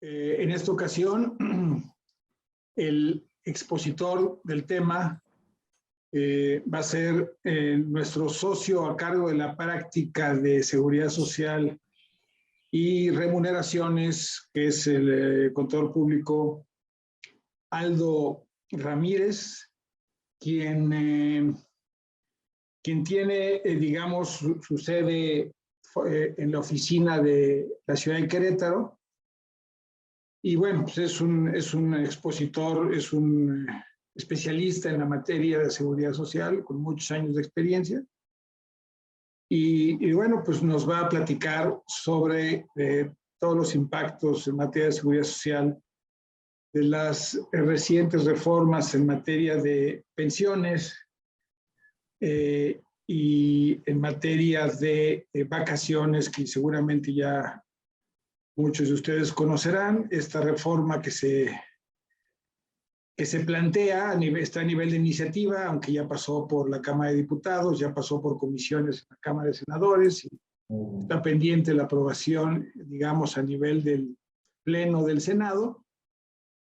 En esta ocasión, el expositor del tema va a ser nuestro socio a cargo de la práctica de seguridad social y remuneraciones, que es el contador público Aldo Ramírez, quien tiene, digamos, su sede en la oficina de la ciudad de Querétaro. Y bueno, pues es un expositor, es un especialista en la materia de seguridad social, con muchos años de experiencia. Y bueno, pues nos va a platicar sobre todos los impactos en materia de seguridad social de las recientes reformas en materia de pensiones y en materia de vacaciones, que seguramente ya muchos de ustedes conocerán. Esta reforma que se plantea está a nivel de iniciativa, aunque ya pasó por la Cámara de Diputados, ya pasó por comisiones en la Cámara de Senadores, y está pendiente la aprobación, digamos, a nivel del Pleno del Senado.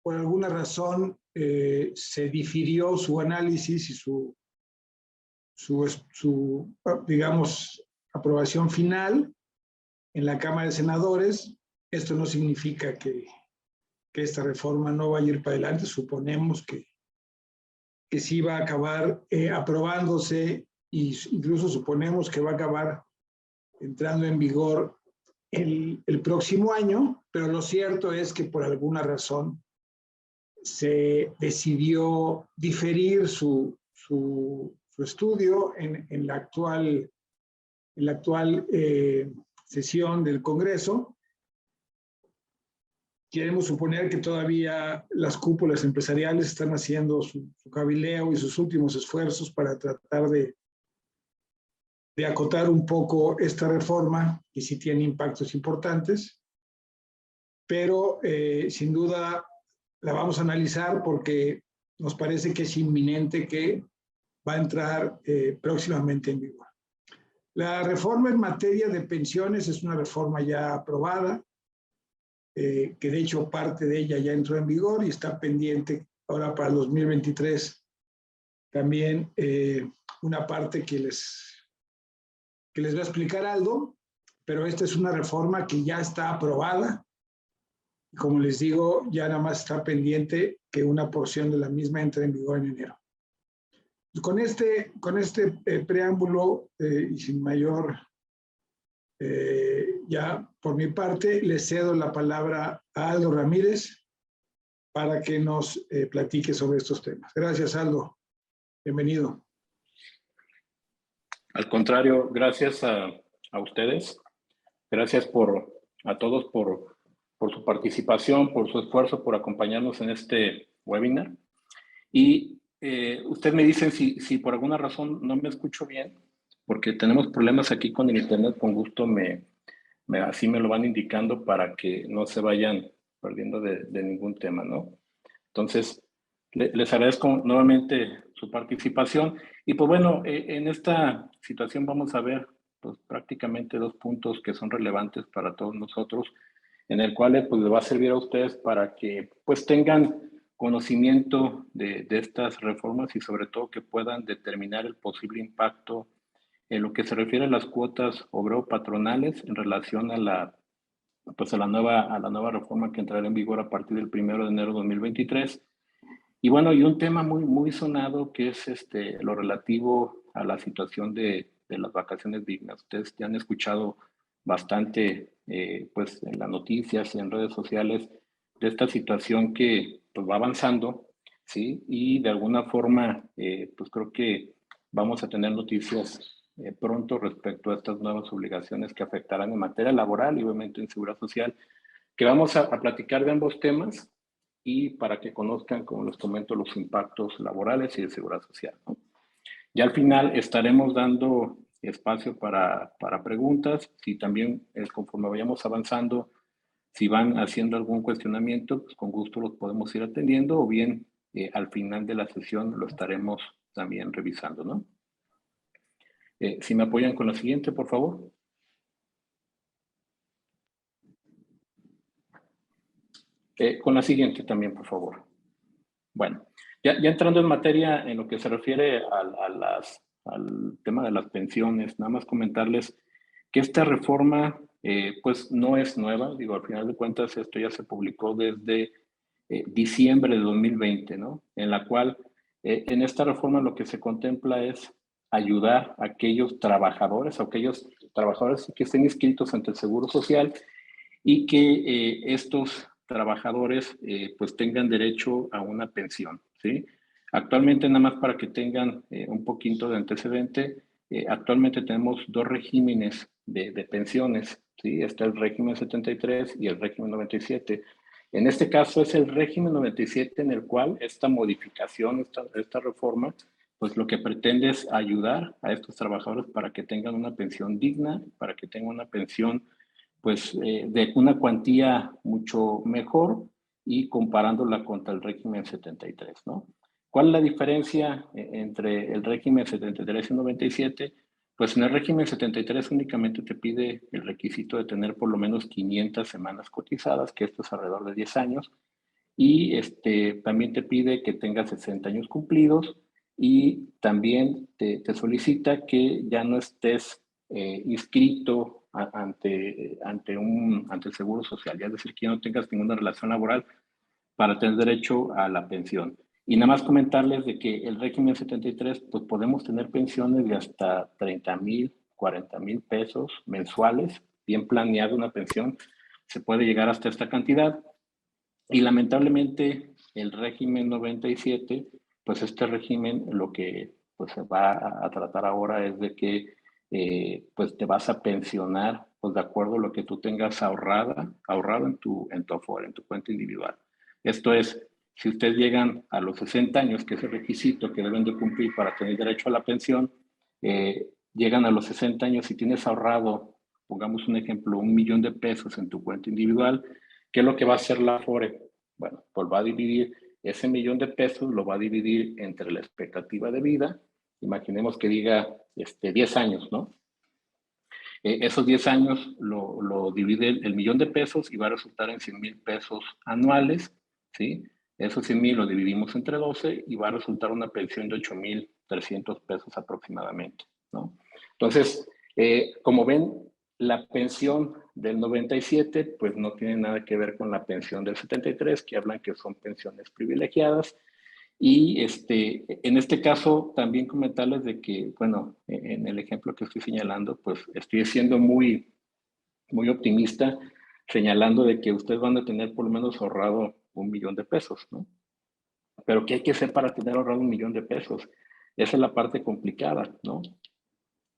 Por alguna razón se difirió su análisis y su digamos, aprobación final en la Cámara de Senadores. Esto no significa que esta reforma no vaya a ir para adelante. Suponemos que sí va a acabar aprobándose, e incluso suponemos que va a acabar entrando en vigor el próximo año, pero lo cierto es que por alguna razón se decidió diferir su estudio en la actual sesión del Congreso. Queremos suponer que todavía las cúpulas empresariales están haciendo su cabileo y sus últimos esfuerzos para tratar de acotar un poco esta reforma, que sí tiene impactos importantes, pero sin duda la vamos a analizar porque nos parece que es inminente que va a entrar próximamente en vigor. La reforma en materia de pensiones es una reforma ya aprobada, que de hecho parte de ella ya entró en vigor y está pendiente ahora para el 2023 también una parte que les va a explicar Aldo, pero esta es una reforma que ya está aprobada. Como les digo, ya nada más está pendiente que una porción de la misma entre en vigor en enero. Con este preámbulo y sin mayor, ya por mi parte, le cedo la palabra a Aldo Ramírez para que nos platique sobre estos temas. Gracias, Aldo. Bienvenido. Al contrario, gracias a ustedes. Gracias a todos por su participación, por su esfuerzo, por acompañarnos en este webinar. Y ustedes me dicen si por alguna razón no me escucho bien, porque tenemos problemas aquí con el internet. Con gusto así me lo van indicando para que no se vayan perdiendo de ningún tema, ¿no? Entonces, les agradezco nuevamente su participación. Y pues bueno, en esta situación vamos a ver pues, prácticamente dos puntos que son relevantes para todos nosotros, en el cual pues, les va a servir a ustedes para que pues tengan conocimiento de estas reformas y sobre todo que puedan determinar el posible impacto en lo que se refiere a las cuotas obrero-patronales en relación a la nueva reforma que entrará en vigor a partir del 1 de enero de 2023. Y bueno, y un tema muy sonado que es lo relativo a la situación de las vacaciones dignas. Ustedes ya han escuchado bastante pues en las noticias y en redes sociales de esta situación que pues va avanzando, ¿sí? Y de alguna forma pues creo que vamos a tener noticias pronto respecto a estas nuevas obligaciones que afectarán en materia laboral y obviamente en seguridad social, que vamos a platicar de ambos temas y para que conozcan, como les comento, los impactos laborales y de seguridad social, ¿no? Ya al final estaremos dando espacio para preguntas. Si también, conforme vayamos avanzando, si van haciendo algún cuestionamiento, pues con gusto los podemos ir atendiendo o bien al final de la sesión lo estaremos también revisando, ¿no? Si me apoyan con la siguiente, por favor. Con la siguiente también, por favor. Bueno, ya entrando en materia en lo que se refiere al tema de las pensiones, nada más comentarles que esta reforma pues no es nueva, digo, al final de cuentas esto ya se publicó desde diciembre de 2020, ¿no? En la cual en esta reforma lo que se contempla es ayudar a aquellos trabajadores que estén inscritos ante el Seguro Social y que estos trabajadores pues tengan derecho a una pensión, ¿sí? Actualmente, nada más para que tengan un poquito de antecedente, actualmente tenemos dos regímenes de pensiones, ¿sí? Está el régimen 73 y el régimen 97. En este caso es el régimen 97 en el cual esta modificación, esta reforma, pues lo que pretende es ayudar a estos trabajadores para que tengan una pensión digna, para que tengan una pensión pues de una cuantía mucho mejor y comparándola contra el régimen 73, ¿no? ¿Cuál es la diferencia entre el régimen 73 y 97? Pues en el régimen 73 únicamente te pide el requisito de tener por lo menos 500 semanas cotizadas, que esto es alrededor de 10 años, y también te pide que tengas 60 años cumplidos y también te solicita que ya no estés inscrito ante el Seguro Social, ya es decir, que no tengas ninguna relación laboral para tener derecho a la pensión. Y nada más comentarles de que el régimen 73, pues podemos tener pensiones de hasta 30,000, 40,000 pesos mensuales, bien planeada una pensión, se puede llegar hasta esta cantidad. Y lamentablemente el régimen 97, pues este régimen lo que pues, se va a tratar ahora es de que pues te vas a pensionar pues de acuerdo a lo que tú tengas ahorrado en tu Afore, en tu cuenta individual. Esto es, si ustedes llegan a los 60 años, que es el requisito que deben de cumplir para tener derecho a la pensión, llegan a los 60 años y tienes ahorrado, pongamos un ejemplo, 1,000,000 de pesos en tu cuenta individual. ¿Qué es lo que va a hacer la Afore? Bueno, pues va a dividir ese 1,000,000 de pesos, lo va a dividir entre la expectativa de vida. Imaginemos que diga 10 años, ¿no? Esos 10 años lo divide el 1,000,000 de pesos y va a resultar en 100,000 pesos anuales, ¿sí? Esos 100,000 lo dividimos entre 12 y va a resultar una pensión de 8,300 pesos aproximadamente, ¿no? Entonces, como ven, la pensión del 97 pues no tiene nada que ver con la pensión del 73, que hablan que son pensiones privilegiadas. Y en este caso también comentarles de que, bueno, en el ejemplo que estoy señalando, pues estoy siendo muy, muy optimista señalando de que ustedes van a tener por lo menos ahorrado 1,000,000 de pesos, ¿no? Pero ¿qué hay que hacer para tener ahorrado 1,000,000 de pesos? Esa es la parte complicada, ¿no?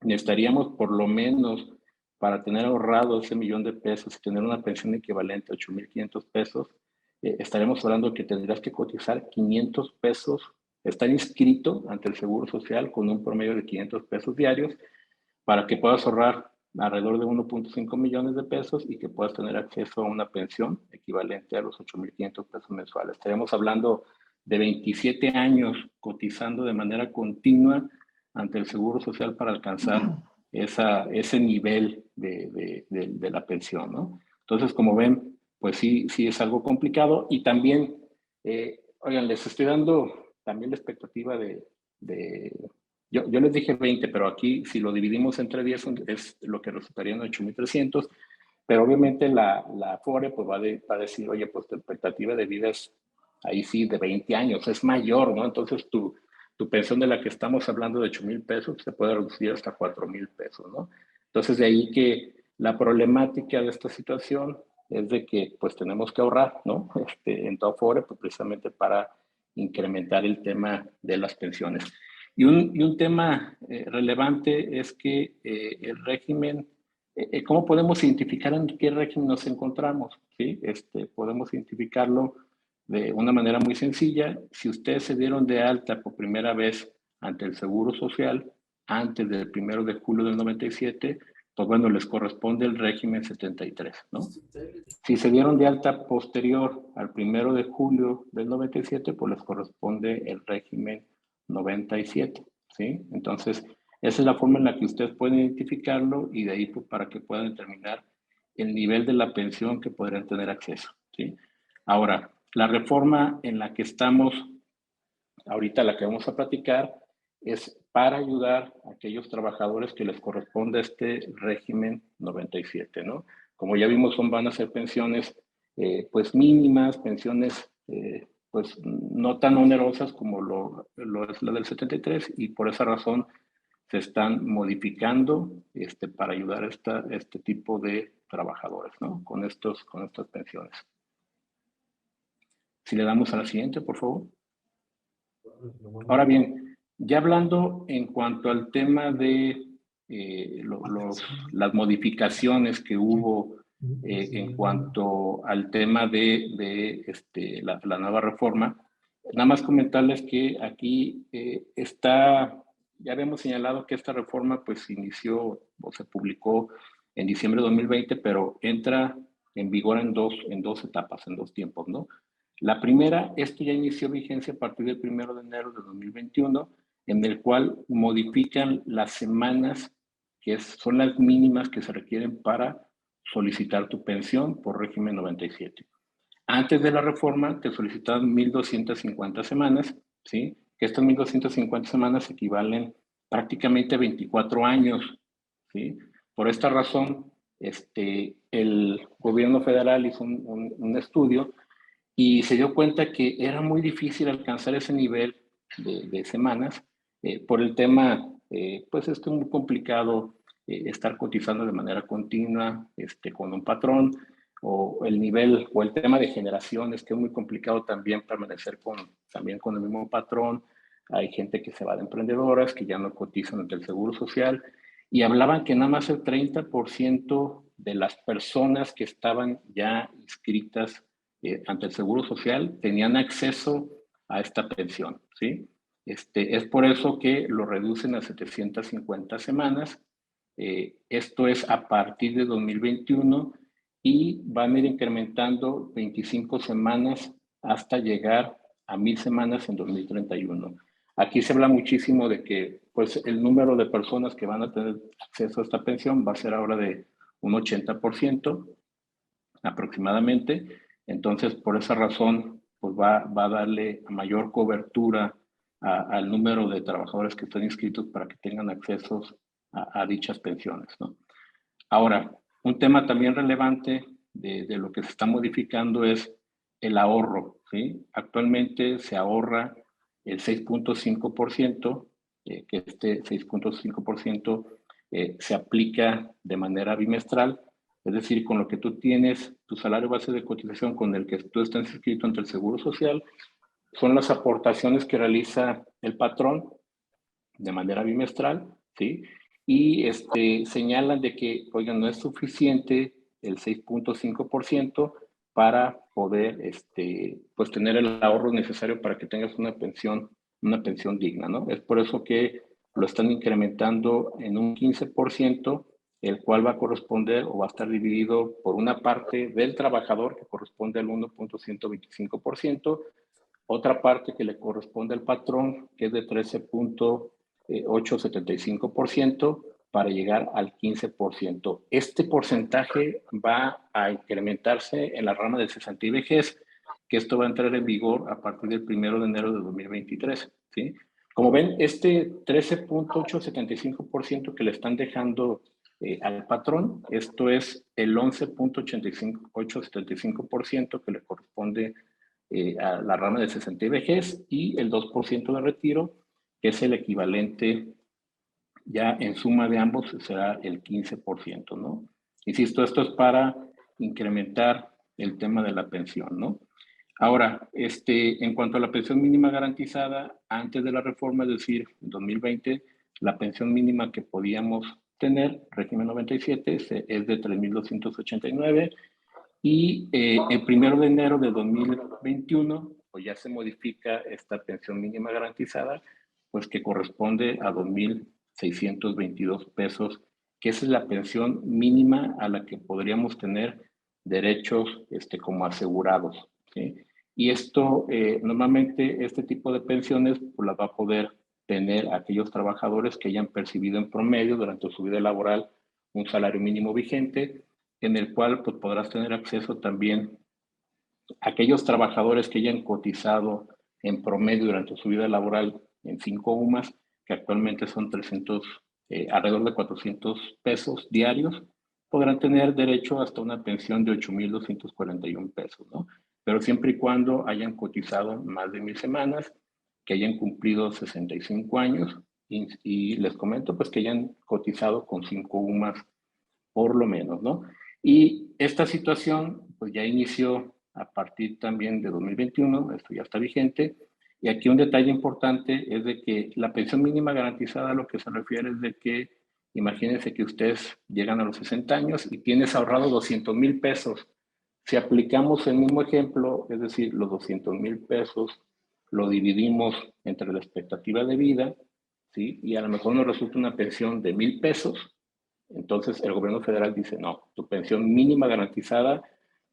Necesitaríamos por lo menos para tener ahorrado ese 1,000,000 de pesos y tener una pensión equivalente a 8,500 pesos, estaremos hablando que tendrías que cotizar 500 pesos, estar inscrito ante el Seguro Social con un promedio de 500 pesos diarios para que puedas ahorrar alrededor de 1,5 millones de pesos y que puedas tener acceso a una pensión equivalente a los 8,500 pesos mensuales. Estaríamos hablando de 27 años cotizando de manera continua ante el Seguro Social para alcanzar ese nivel de la pensión, ¿no? Entonces, como ven, pues sí es algo complicado y también, oigan, les estoy dando también la expectativa yo les dije 20, pero aquí si lo dividimos entre 10 es lo que resultaría en 8,300, pero obviamente la Afore pues va a decir, oye, pues tu expectativa de vida es ahí sí de 20 años, es mayor, ¿no? Entonces tu pensión de la que estamos hablando de 8,000 pesos se puede reducir hasta 4,000 pesos, ¿no? Entonces de ahí que la problemática de esta situación es de que pues tenemos que ahorrar, ¿no? En tu Afore pues precisamente para incrementar el tema de las pensiones. Y un tema relevante es que el régimen, ¿cómo podemos identificar en qué régimen nos encontramos? ¿Sí? Podemos identificarlo de una manera muy sencilla. Si ustedes se dieron de alta por primera vez ante el Seguro Social antes del 1 de julio del 97, pues bueno, les corresponde el régimen 73, ¿no? Si se dieron de alta posterior al 1 de julio del 97, pues les corresponde el régimen 97, ¿sí? Entonces, esa es la forma en la que ustedes pueden identificarlo y de ahí pues, para que puedan determinar el nivel de la pensión que podrían tener acceso, ¿sí? Ahora, la reforma en la que estamos ahorita, la que vamos a platicar, es para ayudar a aquellos trabajadores que les corresponde este régimen 97, ¿no? Como ya vimos, van a ser pensiones pues mínimas, pensiones pues no tan onerosas como lo es la del 73, y por esa razón se están modificando para ayudar a este tipo de trabajadores, ¿no? Con estas pensiones. Si le damos a la siguiente, por favor. Ahora bien, ya hablando en cuanto al tema de las modificaciones que hubo en cuanto al tema de la nueva reforma, nada más comentarles que aquí ya habíamos señalado que esta reforma pues inició o se publicó en diciembre de 2020, pero entra en vigor en dos etapas, en dos tiempos, ¿no? La primera, esto ya inició vigencia a partir del 1 de enero de 2021, en el cual modifican las semanas que son las mínimas que se requieren para solicitar tu pensión por régimen 97. Antes de la reforma te solicitaban 1,250 semanas, ¿sí? Que estas 1,250 semanas equivalen prácticamente a 24 años, ¿sí? Por esta razón, el gobierno federal hizo un estudio y se dio cuenta que era muy difícil alcanzar ese nivel de semanas por el tema, pues es muy complicado estar cotizando de manera continua con un patrón, o el nivel o el tema de generaciones, que es muy complicado también permanecer también con el mismo patrón. Hay gente que se va de emprendedoras, que ya no cotizan ante el Seguro Social, y hablaban que nada más el 30% de las personas que estaban ya inscritas ante el Seguro Social tenían acceso a esta pensión, ¿sí? Es por eso que lo reducen a 750 semanas. Esto es a partir de 2021 y van a ir incrementando 25 semanas hasta llegar a 1,000 semanas en 2031. Aquí se habla muchísimo de que pues, el número de personas que van a tener acceso a esta pensión va a ser ahora de un 80% aproximadamente. Entonces, por esa razón, pues va a darle mayor cobertura al número de trabajadores que están inscritos para que tengan acceso a dichas pensiones, ¿no? Ahora, un tema también relevante de lo que se está modificando es el ahorro, ¿sí? Actualmente se ahorra el 6.5%, que este 6.5% se aplica de manera bimestral, es decir, con lo que tú tienes, tu salario base de cotización con el que tú estás inscrito ante el Seguro Social, son las aportaciones que realiza el patrón de manera bimestral, ¿sí? Y señalan de que, oigan, no es suficiente el 6.5% para poder, pues tener el ahorro necesario para que tengas una pensión digna, ¿no? Es por eso que lo están incrementando en un 15%, el cual va a corresponder o va a estar dividido por una parte del trabajador, que corresponde al 1.125%, otra parte que le corresponde al patrón, que es de 13.875%, para llegar al 15%. Este porcentaje va a incrementarse en la rama de cesantía y vejez, que esto va a entrar en vigor a partir del 1 de enero de 2023, ¿sí? Como ven, este 13.875% que le están dejando al patrón, esto es el 11.875% que le corresponde a la rama de cesantía y vejez, y el 2% de retiro, que es el equivalente ya en suma de ambos, será el 15%, ¿no? Insisto, esto es para incrementar el tema de la pensión, ¿no? Ahora, en cuanto a la pensión mínima garantizada, antes de la reforma, es decir, en 2020, la pensión mínima que podíamos tener, régimen 97, es de 3,289, y el 1 de enero de 2021, pues ya se modifica esta pensión mínima garantizada, pues que corresponde a 2,622 pesos, que esa es la pensión mínima a la que podríamos tener derechos como asegurados, ¿sí? Y esto, normalmente este tipo de pensiones pues las va a poder tener aquellos trabajadores que hayan percibido en promedio durante su vida laboral un salario mínimo vigente, en el cual pues, podrás tener acceso también aquellos trabajadores que hayan cotizado en promedio durante su vida laboral en 5 UMAS, que actualmente son alrededor de 400 pesos diarios, podrán tener derecho hasta una pensión de 8,241 pesos, ¿no? Pero siempre y cuando hayan cotizado más de 1,000 semanas, que hayan cumplido 65 años y les comento pues que hayan cotizado con 5 UMAS por lo menos, ¿no? Y esta situación pues ya inició a partir también de 2021, esto ya está vigente, y aquí un detalle importante es de que la pensión mínima garantizada a lo que se refiere es de que imagínense que ustedes llegan a los 60 años y tienes ahorrado 200,000 pesos. Si aplicamos el mismo ejemplo, es decir, los 200,000 pesos lo dividimos entre la expectativa de vida, ¿sí? Y a lo mejor nos resulta una pensión de 1,000 pesos. Entonces el gobierno federal dice, no, tu pensión mínima garantizada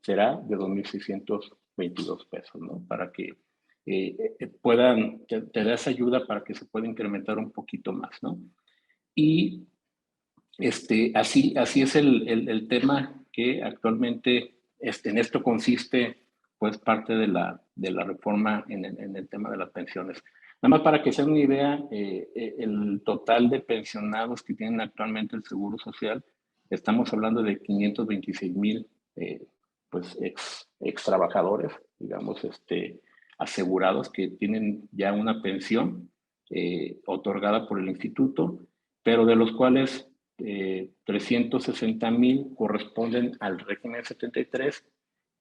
será de 2,622 pesos, ¿no? Para que te da esa ayuda para que se pueda incrementar un poquito más, ¿no? Y así es el tema que actualmente en esto consiste pues parte de la reforma en el tema de las pensiones. Nada más para que se den una idea, el total de pensionados que tienen actualmente el Seguro Social, estamos hablando de 526,000 pues ex trabajadores, digamos, asegurados que tienen ya una pensión otorgada por el instituto, pero de los cuales 360,000 corresponden al régimen 73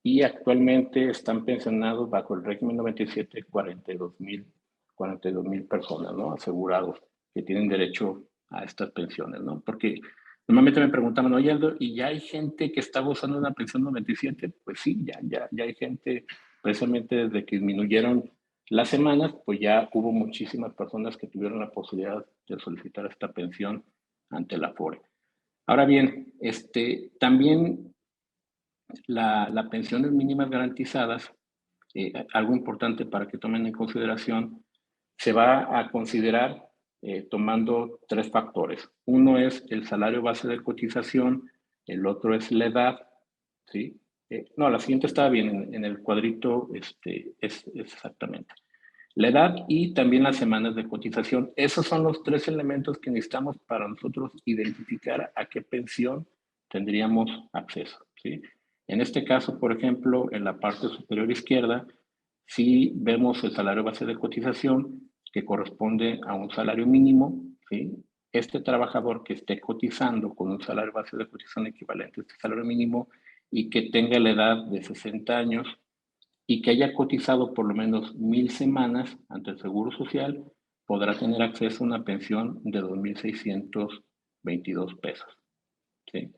y actualmente están pensionados bajo el régimen 97 42,000 personas, ¿no? Asegurados que tienen derecho a estas pensiones, ¿no? Porque normalmente me preguntaban, oye Aldo, ¿y ya hay gente que está gozando de una pensión 97? Pues sí, ya hay gente, precisamente desde que disminuyeron las semanas, pues ya hubo muchísimas personas que tuvieron la posibilidad de solicitar esta pensión ante la FORE. Ahora bien, también la pensiones mínimas garantizadas, algo importante para que tomen en consideración, se va a considerar tomando 3 factores. Uno es el salario base de cotización, el otro es la edad, ¿sí? No, la siguiente estaba bien, en el cuadrito es exactamente. La edad y también las semanas de cotización. Esos son los 3 elementos que necesitamos para nosotros identificar a qué pensión tendríamos acceso, ¿sí? En este caso, por ejemplo, en la parte superior izquierda, si vemos el salario base de cotización, que corresponde a un salario mínimo, ¿sí? Este trabajador que esté cotizando con un salario base de cotización equivalente a este salario mínimo y que tenga la edad de 60 años, y que haya cotizado por lo menos 1,000 semanas ante el Seguro Social, podrá tener acceso a una pensión de 2,622 pesos, ¿sí?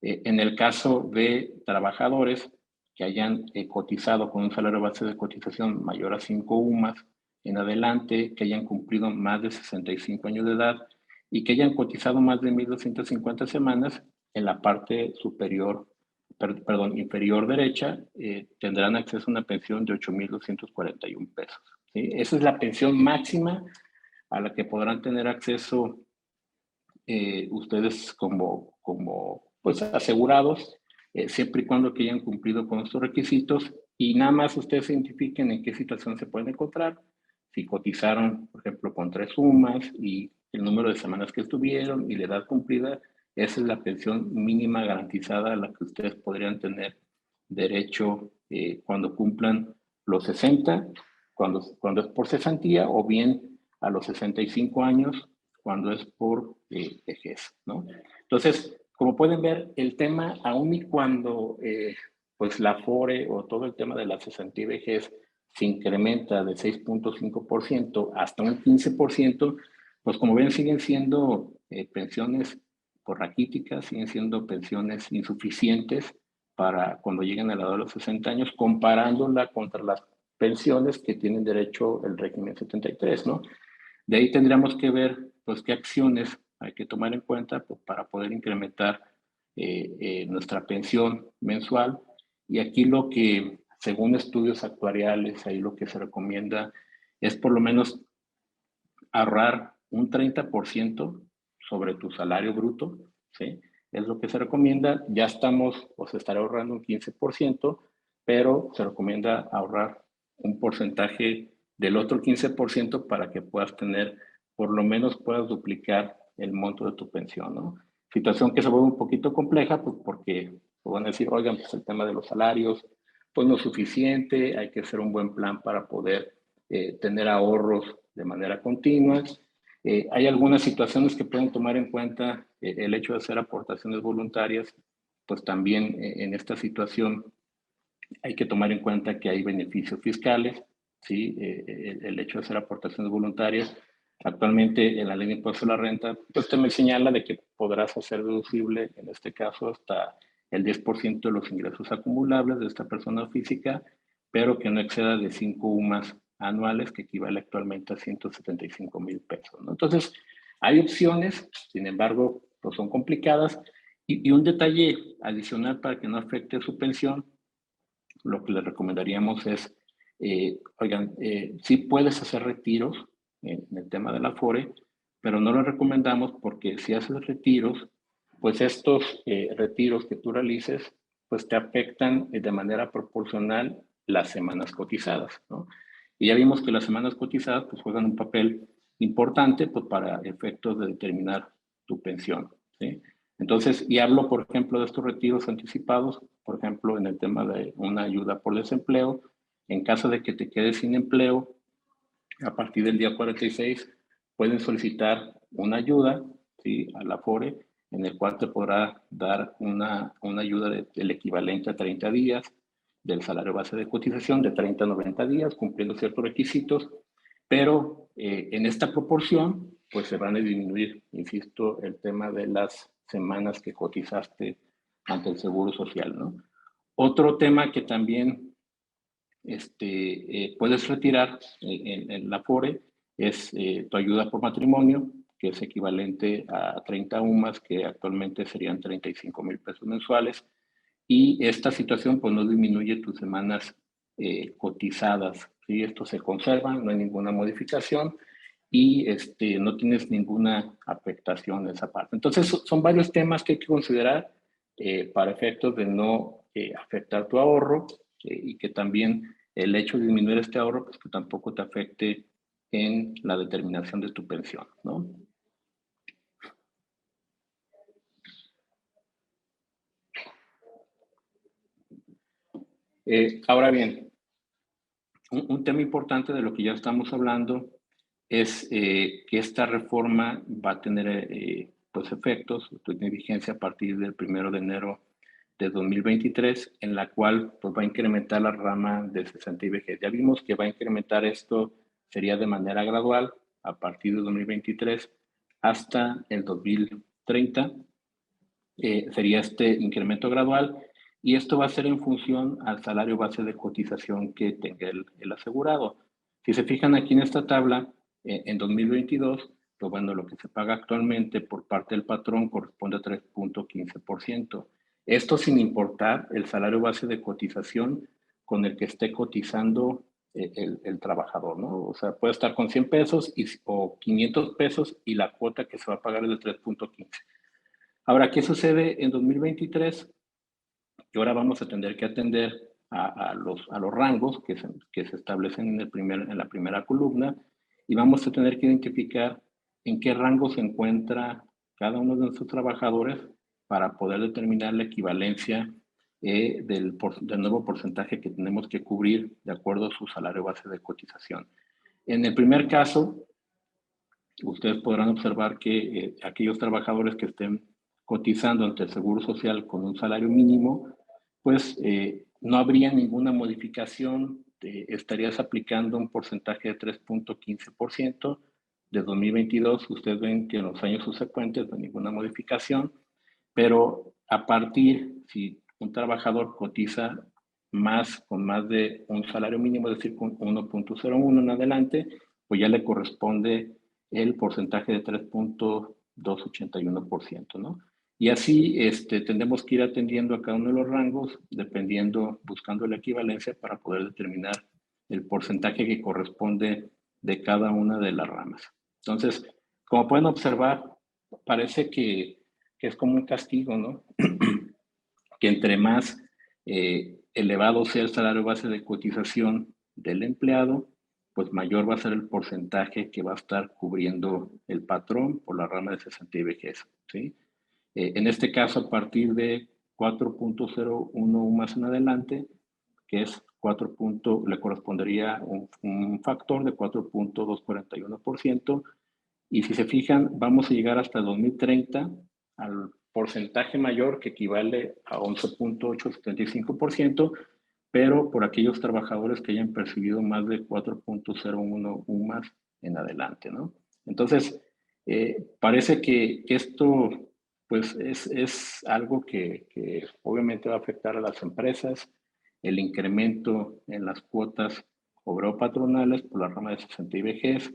En el caso de trabajadores que hayan cotizado con un salario base de cotización mayor a 5 UMAS en adelante, que hayan cumplido más de 65 años de edad y que hayan cotizado más de 1,250 semanas, en la parte superior inferior derecha, tendrán acceso a una pensión de 8,241 pesos, ¿sí? Esa es la pensión máxima a la que podrán tener acceso ustedes como pues, asegurados, siempre y cuando que hayan cumplido con estos requisitos y nada más ustedes identifiquen en qué situación se pueden encontrar, si cotizaron, por ejemplo, con 3 sumas y el número de semanas que estuvieron y la edad cumplida, esa es la pensión mínima garantizada a la que ustedes podrían tener derecho cuando cumplan los 60, cuando es por cesantía o bien a los 65 años cuando es por vejez, ¿no? Entonces, como pueden ver, el tema, aun y cuando pues la FORE o todo el tema de la cesantía y vejez se incrementa de 6,5% hasta un 15%, pues como ven, siguen siendo pensiones por raquíticas, siguen siendo pensiones insuficientes para cuando lleguen a la edad de los 60 años, comparándola contra las pensiones que tienen derecho el régimen 73, ¿no? De ahí tendríamos que ver, pues, qué acciones hay que tomar en cuenta pues, para poder incrementar nuestra pensión mensual. Y aquí lo que, según estudios actuariales, ahí lo que se recomienda es por lo menos ahorrar un 30% sobre tu salario bruto, ¿sí? Es lo que se recomienda. Ya estamos, o se estará ahorrando un 15%, pero se recomienda ahorrar un porcentaje del otro 15% para que puedas tener, por lo menos puedas duplicar el monto de tu pensión, ¿no? Situación que se vuelve un poquito compleja, pues porque van a decir, oigan, pues el tema de los salarios, pues no es suficiente, hay que hacer un buen plan para poder tener ahorros de manera continua. Hay algunas situaciones que pueden tomar en cuenta el hecho de hacer aportaciones voluntarias, pues también en esta situación hay que tomar en cuenta que hay beneficios fiscales, ¿sí? El hecho de hacer aportaciones voluntarias. Actualmente en la ley de impuesto a la renta, pues te me señala de que podrás hacer deducible, en este caso, hasta el 10% de los ingresos acumulables de esta persona física, pero que no exceda de 5 UMAS anuales, que equivale actualmente a 175,000 pesos, ¿no? Entonces, hay opciones, sin embargo, pues son complicadas. Y un detalle adicional para que no afecte su pensión, lo que les recomendaríamos es, oigan, sí puedes hacer retiros en el tema del Afore, pero no lo recomendamos porque si haces retiros, pues estos retiros que tú realices, pues te afectan de manera proporcional las semanas cotizadas, ¿no? Y ya vimos que las semanas cotizadas pues juegan un papel importante pues, para efectos de determinar tu pensión, ¿sí? Entonces, y hablo, por ejemplo, de estos retiros anticipados, por ejemplo, en el tema de una ayuda por desempleo. En caso de que te quedes sin empleo, a partir del día 46, pueden solicitar una ayuda, ¿sí? A la Afore, en el cual te podrá dar una ayuda del equivalente a 30 días del salario base de cotización, de 30 a 90 días, cumpliendo ciertos requisitos, pero en esta proporción, pues se van a disminuir, insisto, el tema de las semanas que cotizaste ante el Seguro Social, ¿no? Otro tema que también puedes retirar en la Afore es tu ayuda por matrimonio, que es equivalente a 30 UMAS, que actualmente serían 35,000 pesos mensuales. Y esta situación pues no disminuye tus semanas cotizadas, ¿sí? Esto se conserva, no hay ninguna modificación y no tienes ninguna afectación en esa parte. Entonces son varios temas que hay que considerar para efectos de no afectar tu ahorro y que también el hecho de disminuir este ahorro pues que tampoco te afecte en la determinación de tu pensión, ¿no? Ahora bien, un tema importante de lo que ya estamos hablando es que esta reforma va a tener pues efectos, tiene vigencia a partir del 1 de enero de 2023, en la cual pues, va a incrementar la rama de cesantía y vejez. Ya vimos que va a incrementar esto, sería de manera gradual, a partir de 2023 hasta el 2030, sería este incremento gradual, y esto va a ser en función al salario base de cotización que tenga el asegurado. Si se fijan aquí en esta tabla, en 2022, pues bueno, lo que se paga actualmente por parte del patrón corresponde a 3.15%. Esto sin importar el salario base de cotización con el que esté cotizando el trabajador, ¿no? O sea, puede estar con 100 pesos o 500 pesos y la cuota que se va a pagar es de 3.15. Ahora, ¿qué sucede en 2023? Que ahora vamos a tener que atender a los rangos que se establecen en la primera columna y vamos a tener que identificar en qué rango se encuentra cada uno de nuestros trabajadores para poder determinar la equivalencia del nuevo porcentaje que tenemos que cubrir de acuerdo a su salario base de cotización. En el primer caso, ustedes podrán observar que aquellos trabajadores que estén cotizando ante el Seguro Social con un salario mínimo, pues no habría ninguna modificación, estarías aplicando un porcentaje de 3.15%. De 2022, ustedes ven que en los años subsecuentes no hay ninguna modificación, pero a partir, si un trabajador cotiza con más de un salario mínimo, es decir, con 1.01 en adelante, pues ya le corresponde el porcentaje de 3.281%, ¿no? Y así tendremos que ir atendiendo a cada uno de los rangos, dependiendo, buscando la equivalencia para poder determinar el porcentaje que corresponde de cada una de las ramas. Entonces, como pueden observar, parece que es como un castigo, ¿no? Que entre más elevado sea el salario base de cotización del empleado, pues mayor va a ser el porcentaje que va a estar cubriendo el patrón por la rama de cesantía y vejez, ¿sí? En este caso, a partir de 4.01 más en adelante, que es 4. Le correspondería un factor de 4.241%. Y si se fijan, vamos a llegar hasta 2030 al porcentaje mayor que equivale a 11.875%, pero por aquellos trabajadores que hayan percibido más de 4.01 UMAS en adelante, ¿no? Entonces, parece que esto pues es algo que obviamente va a afectar a las empresas, el incremento en las cuotas obrero-patronales por la rama de cesantía y vejez.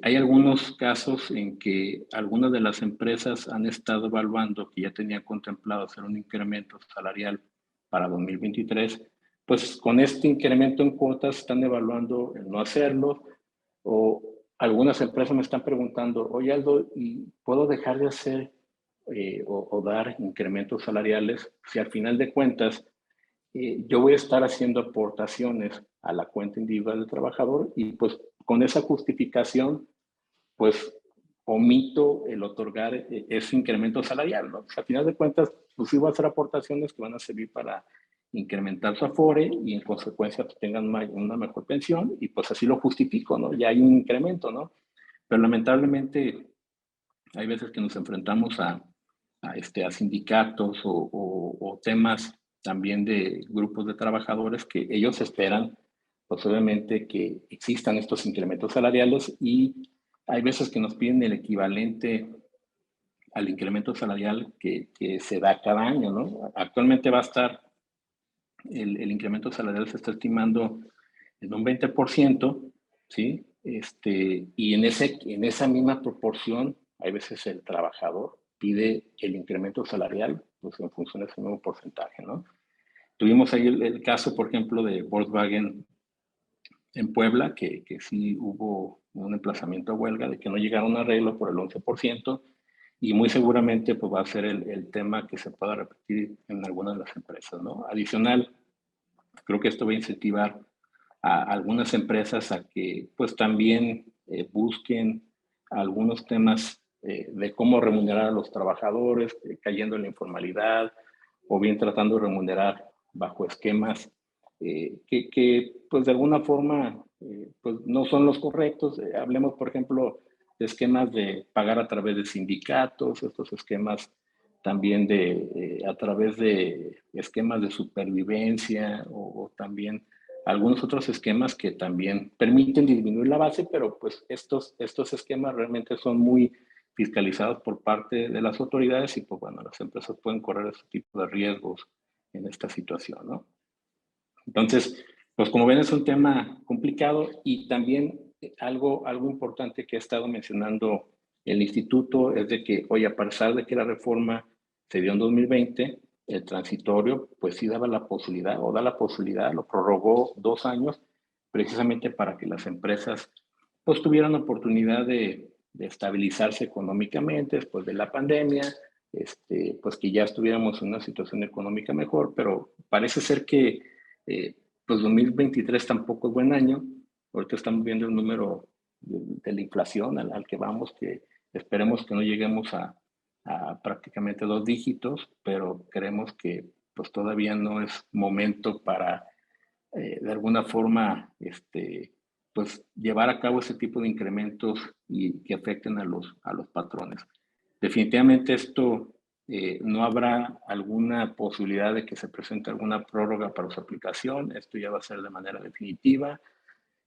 Hay algunos casos en que algunas de las empresas han estado evaluando que ya tenían contemplado hacer un incremento salarial para 2023, pues con este incremento en cuotas están evaluando el no hacerlo, o algunas empresas me están preguntando, oye Aldo, ¿y puedo dejar de hacer o dar incrementos salariales si al final de cuentas yo voy a estar haciendo aportaciones a la cuenta individual del trabajador y pues con esa justificación pues omito el otorgar ese incremento salarial, ¿no? O sea, a final de cuentas, pues sí voy a hacer aportaciones que van a servir para incrementar su afore y en consecuencia pues, tengan una mejor pensión y pues así lo justifico, ¿no? Ya hay un incremento, ¿no? Pero lamentablemente hay veces que nos enfrentamos a sindicatos o temas también de grupos de trabajadores que ellos esperan, pues obviamente que existan estos incrementos salariales y hay veces que nos piden el equivalente al incremento salarial que se da cada año, ¿no? Actualmente va a estar, el incremento salarial se está estimando en un 20%, ¿sí? Y en esa misma proporción, hay veces el trabajador pide el incremento salarial, pues en función de ese mismo porcentaje, ¿no? Tuvimos ahí el caso, por ejemplo, de Volkswagen en Puebla, que sí hubo un emplazamiento a huelga, de que no llegaron a un arreglo por el 11%, y muy seguramente pues, va a ser el tema que se pueda repetir en algunas de las empresas, ¿no? Adicional, creo que esto va a incentivar a algunas empresas a que pues también busquen algunos temas de cómo remunerar a los trabajadores, cayendo en la informalidad, o bien tratando de remunerar bajo esquemas pues de alguna forma pues no son los correctos. Hablemos, por ejemplo, de esquemas de pagar a través de sindicatos, estos esquemas también a través de esquemas de supervivencia o también algunos otros esquemas que también permiten disminuir la base, pero pues estos esquemas realmente son muy fiscalizados por parte de las autoridades y pues bueno, las empresas pueden correr este tipo de riesgos en esta situación, ¿no? Entonces, pues como ven es un tema complicado y también algo importante que ha estado mencionando el instituto es de que, oye, a pesar de que la reforma se dio en 2020, el transitorio pues sí daba la posibilidad o da la posibilidad, lo prorrogó 2 años precisamente para que las empresas pues tuvieran oportunidad de estabilizarse económicamente después de la pandemia, pues que ya estuviéramos en una situación económica mejor, pero parece ser que pues 2023 tampoco es buen año. Ahorita estamos viendo el número de la inflación al que vamos, que esperemos que no lleguemos a prácticamente 2 dígitos, pero creemos que pues todavía no es momento para de alguna forma pues llevar a cabo ese tipo de incrementos y que afecten a los patrones. Definitivamente esto no habrá alguna posibilidad de que se presente alguna prórroga para su aplicación. Esto ya va a ser de manera definitiva.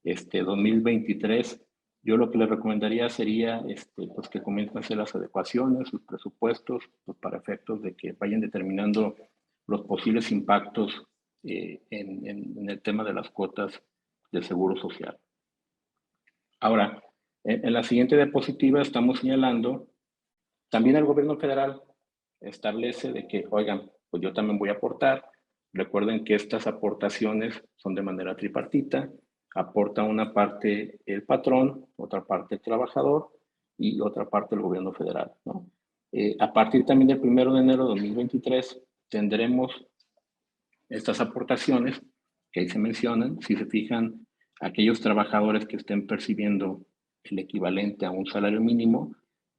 2023, yo lo que les recomendaría sería pues que comiencen a hacer las adecuaciones, sus presupuestos, pues para efectos de que vayan determinando los posibles impactos en el tema de las cuotas de seguro social. Ahora, en la siguiente diapositiva estamos señalando también el gobierno federal establece de que, oigan, pues yo también voy a aportar. Recuerden que estas aportaciones son de manera tripartita. Aporta una parte el patrón, otra parte el trabajador y otra parte el gobierno federal, ¿no? A partir también del 1 de enero de 2023 tendremos estas aportaciones que ahí se mencionan, si se fijan, aquellos trabajadores que estén percibiendo el equivalente a un salario mínimo,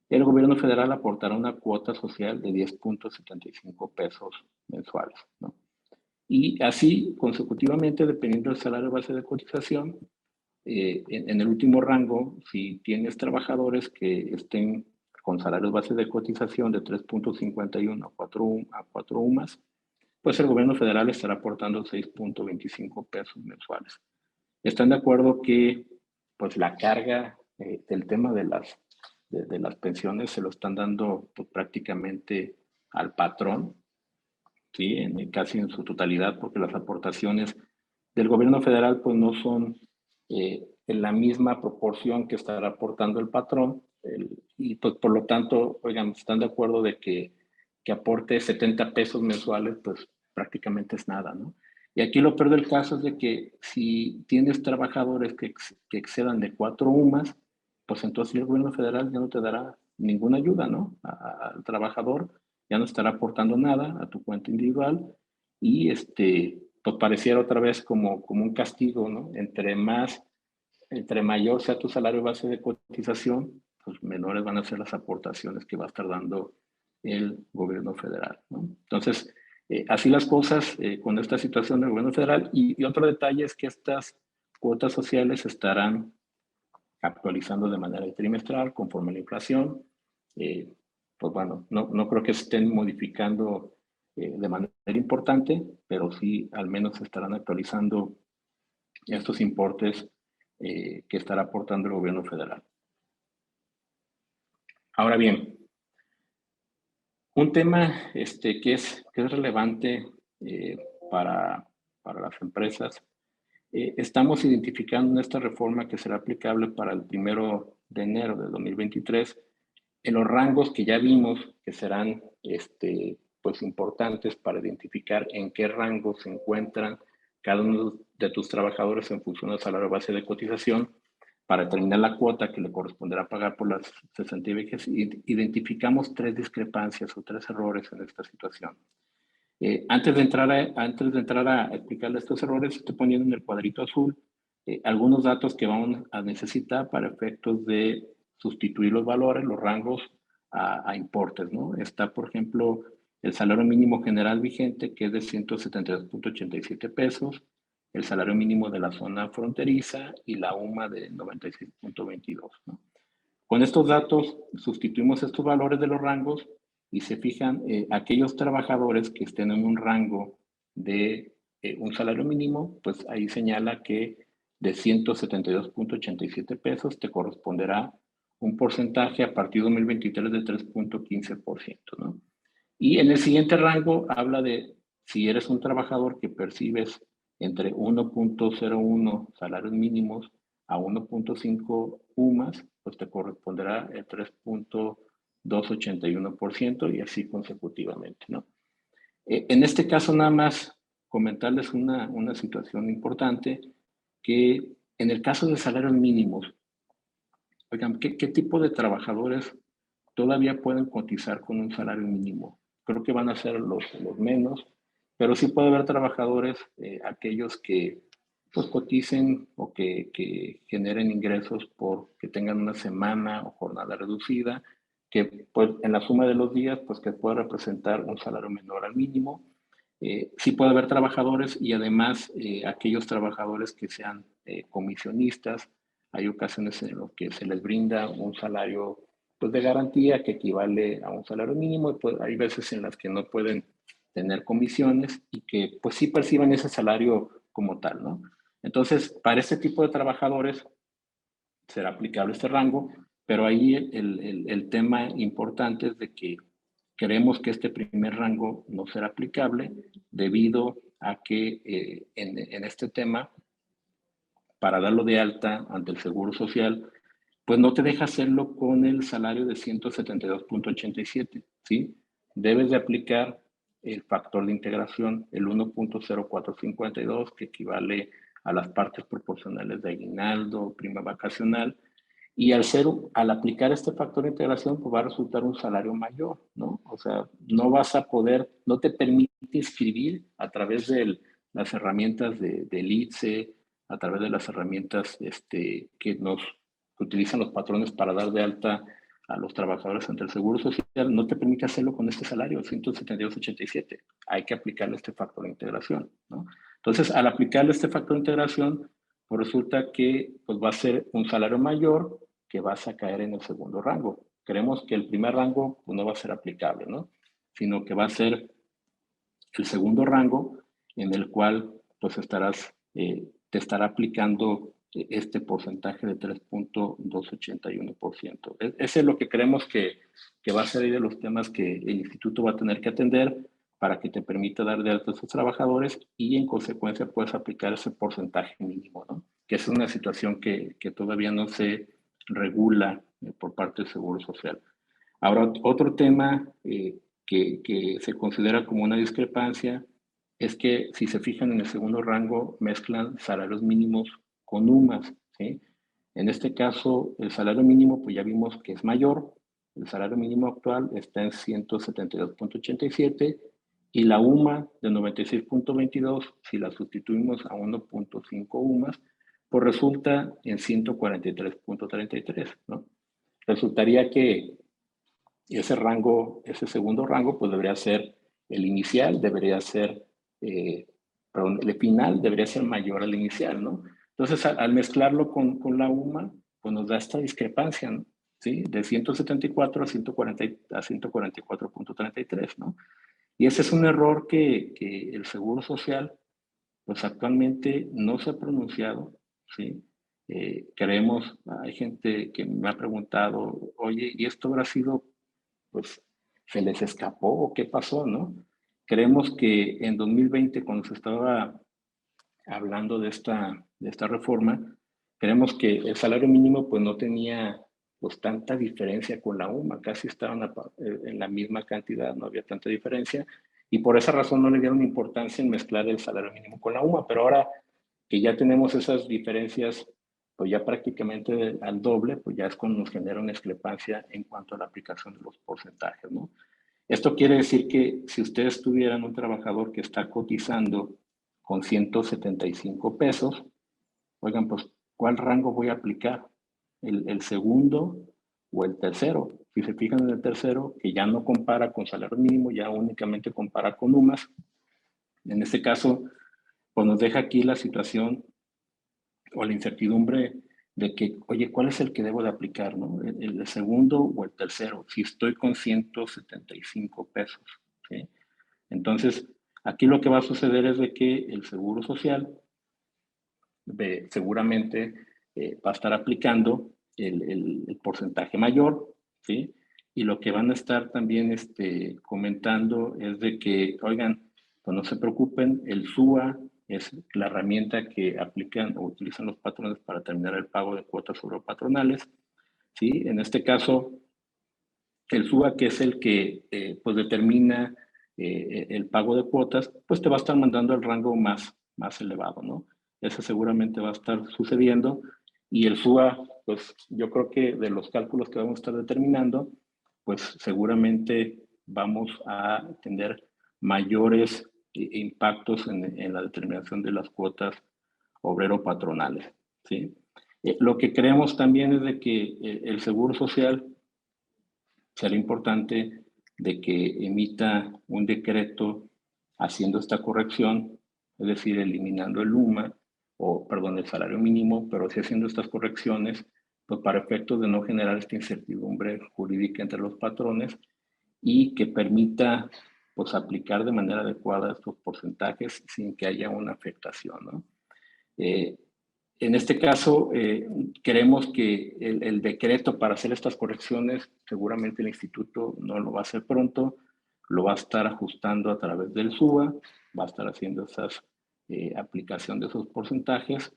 el gobierno federal aportará una cuota social de 10.75 pesos mensuales, ¿no? Y así, consecutivamente, dependiendo del salario base de cotización, en el último rango, si tienes trabajadores que estén con salarios base de cotización de 3.51 a 4 UMAS, pues el gobierno federal estará aportando 6.25 pesos mensuales. ¿Están de acuerdo que pues la carga del tema de las pensiones se lo están dando pues, prácticamente al patrón? ¿Sí? Casi en su totalidad, porque las aportaciones del gobierno federal pues no son en la misma proporción que estará aportando el patrón, y pues por lo tanto, oigan, ¿están de acuerdo de que aporte 70 pesos mensuales? Pues prácticamente es nada, ¿no? Y aquí lo peor del caso es de que si tienes trabajadores que excedan de 4 UMAS, pues entonces el gobierno federal ya no te dará ninguna ayuda, ¿no? Al trabajador ya no estará aportando nada a tu cuenta individual y pues pareciera otra vez como un castigo, ¿no? Entre mayor sea tu salario base de cotización, pues menores van a ser las aportaciones que va a estar dando el gobierno federal, ¿no? Entonces, así las cosas con esta situación del gobierno federal. Y otro detalle es que estas cuotas sociales estarán actualizando de manera trimestral conforme a la inflación. Pues bueno, no creo que estén modificando de manera importante, pero sí al menos estarán actualizando estos importes que estará aportando el gobierno federal. Ahora bien, un tema que es relevante para las empresas. Estamos identificando en esta reforma que será aplicable para el 1 de enero de 2023 en los rangos que ya vimos que serán pues importantes para identificar en qué rango se encuentran cada uno de tus trabajadores en función del salario base de cotización. Para determinar la cuota que le corresponderá pagar por las 60 vejez, identificamos 3 discrepancias o 3 errores en esta situación. Antes de entrar a explicarle estos errores, estoy poniendo en el cuadrito azul algunos datos que vamos a necesitar para efectos de sustituir los valores, los rangos a importes, ¿no? Está, por ejemplo, el salario mínimo general vigente, que es de 172.87 pesos, el salario mínimo de la zona fronteriza y la UMA de 96.22, ¿no? Con estos datos sustituimos estos valores de los rangos y se fijan aquellos trabajadores que estén en un rango de un salario mínimo, pues ahí señala que de 172.87 pesos te corresponderá un porcentaje a partir de 2023 de 3.15%, ¿no? Y en el siguiente rango habla de si eres un trabajador que percibes entre 1.01 salarios mínimos a 1.5 UMAS, pues te corresponderá el 3.281% y así consecutivamente, ¿no? En este caso nada más comentarles una situación importante, que en el caso de salarios mínimos, oigan, ¿qué tipo de trabajadores todavía pueden cotizar con un salario mínimo? Creo que van a ser los menos, pero sí puede haber trabajadores, aquellos que pues coticen o que generen ingresos porque tengan una semana o jornada reducida, que pues en la suma de los días pues que puede representar un salario menor al mínimo. Sí puede haber trabajadores y además aquellos trabajadores que sean comisionistas. Hay ocasiones en las que se les brinda un salario pues, de garantía que equivale a un salario mínimo, y pues, hay veces en las que no pueden tener comisiones y que pues sí perciban ese salario como tal, ¿no? Entonces, para este tipo de trabajadores será aplicable este rango, pero ahí el tema importante es de que creemos que este primer rango no será aplicable debido a que en este tema, para darlo de alta ante el Seguro Social, pues no te deja hacerlo con el salario de 172.87, ¿sí? Debes de aplicar el factor de integración, el 1.0452, que equivale a las partes proporcionales de aguinaldo, prima vacacional, Y al aplicar este factor de integración, pues va a resultar un salario mayor, ¿no? O sea, no vas a poder, no te permite inscribir a través de las herramientas del ITSE, a través de las herramientas que utilizan los patrones para dar de alta a los trabajadores ante el Seguro Social, no te permite hacerlo con este salario, 172.87. Hay que aplicarle este factor de integración, ¿no? Entonces, al aplicarle este factor de integración, pues resulta que pues, va a ser un salario mayor que vas a caer en el segundo rango. Creemos que el primer rango pues, no va a ser aplicable, ¿no? Sino que va a ser el segundo rango en el cual pues te estará aplicando este porcentaje de 3.281%. Ese es lo que creemos que va a ser ahí de los temas que el instituto va a tener que atender para que te permita dar de alta a sus trabajadores y en consecuencia puedes aplicar ese porcentaje mínimo, ¿no? Que es una situación que todavía no se regula por parte del Seguro Social. Ahora, otro tema que se considera como una discrepancia es que si se fijan en el segundo rango, mezclan salarios mínimos con UMAS, ¿sí? En este caso, el salario mínimo, pues ya vimos que es mayor. El salario mínimo actual está en 172.87 y la UMA de 96.22, si la sustituimos a 1.5 UMAS, pues resulta en 143.33, ¿no? Resultaría que ese rango, ese segundo rango, pues debería ser el inicial, debería ser, perdón, el final debería ser mayor al inicial, ¿no? Entonces, al mezclarlo con la UMA, pues nos da esta discrepancia, ¿no? ¿Sí? De 174 a 144.33, ¿no? Y ese es un error que el Seguro Social, pues actualmente no se ha pronunciado, ¿sí? Creemos, hay gente que me ha preguntado, oye, ¿y esto habrá sido pues se les escapó o qué pasó, ¿no? Creemos que en 2020, cuando se estaba hablando de esta reforma, creemos que el salario mínimo pues no tenía pues tanta diferencia con la UMA, casi estaban en la misma cantidad, no había tanta diferencia, y por esa razón no le dieron importancia en mezclar el salario mínimo con la UMA, pero ahora que ya tenemos esas diferencias pues ya prácticamente al doble, pues ya es cuando nos genera una discrepancia en cuanto a la aplicación de los porcentajes, ¿no? Esto quiere decir que si ustedes tuvieran un trabajador que está cotizando con 175 pesos, oigan, pues, ¿cuál rango voy a aplicar? ¿El segundo o el tercero? Si se fijan en el tercero, que ya no compara con salario mínimo, ya únicamente compara con UMAS, en este caso, pues nos deja aquí la situación o la incertidumbre de que, oye, ¿cuál es el que debo de aplicar, no? ¿El segundo o el tercero? Si estoy con 175 pesos, ¿sí? Entonces, aquí lo que va a suceder es de que el Seguro Social seguramente va a estar aplicando el porcentaje mayor, ¿sí? Y lo que van a estar también comentando es de que, oigan, pues no se preocupen, el SUA es la herramienta que aplican o utilizan los patrones para terminar el pago de cuotas patronales, ¿sí? En este caso, el SUA, que es el que pues determina el pago de cuotas, pues te va a estar mandando el rango más elevado, ¿no? Eso seguramente va a estar sucediendo y el SUA, pues yo creo que de los cálculos que vamos a estar determinando, pues seguramente vamos a tener mayores impactos en la determinación de las cuotas obrero-patronales, ¿sí? Lo que creemos también es de que el Seguro Social será importante de que emita un decreto haciendo esta corrección, es decir, eliminando el UMA, o perdón, el salario mínimo, pero sí haciendo estas correcciones, pues para efectos de no generar esta incertidumbre jurídica entre los patrones y que permita pues aplicar de manera adecuada estos porcentajes sin que haya una afectación, ¿no? En este caso, creemos que el decreto para hacer estas correcciones, seguramente el instituto no lo va a hacer pronto, lo va a estar ajustando a través del SUA, va a estar haciendo esa aplicación de esos porcentajes,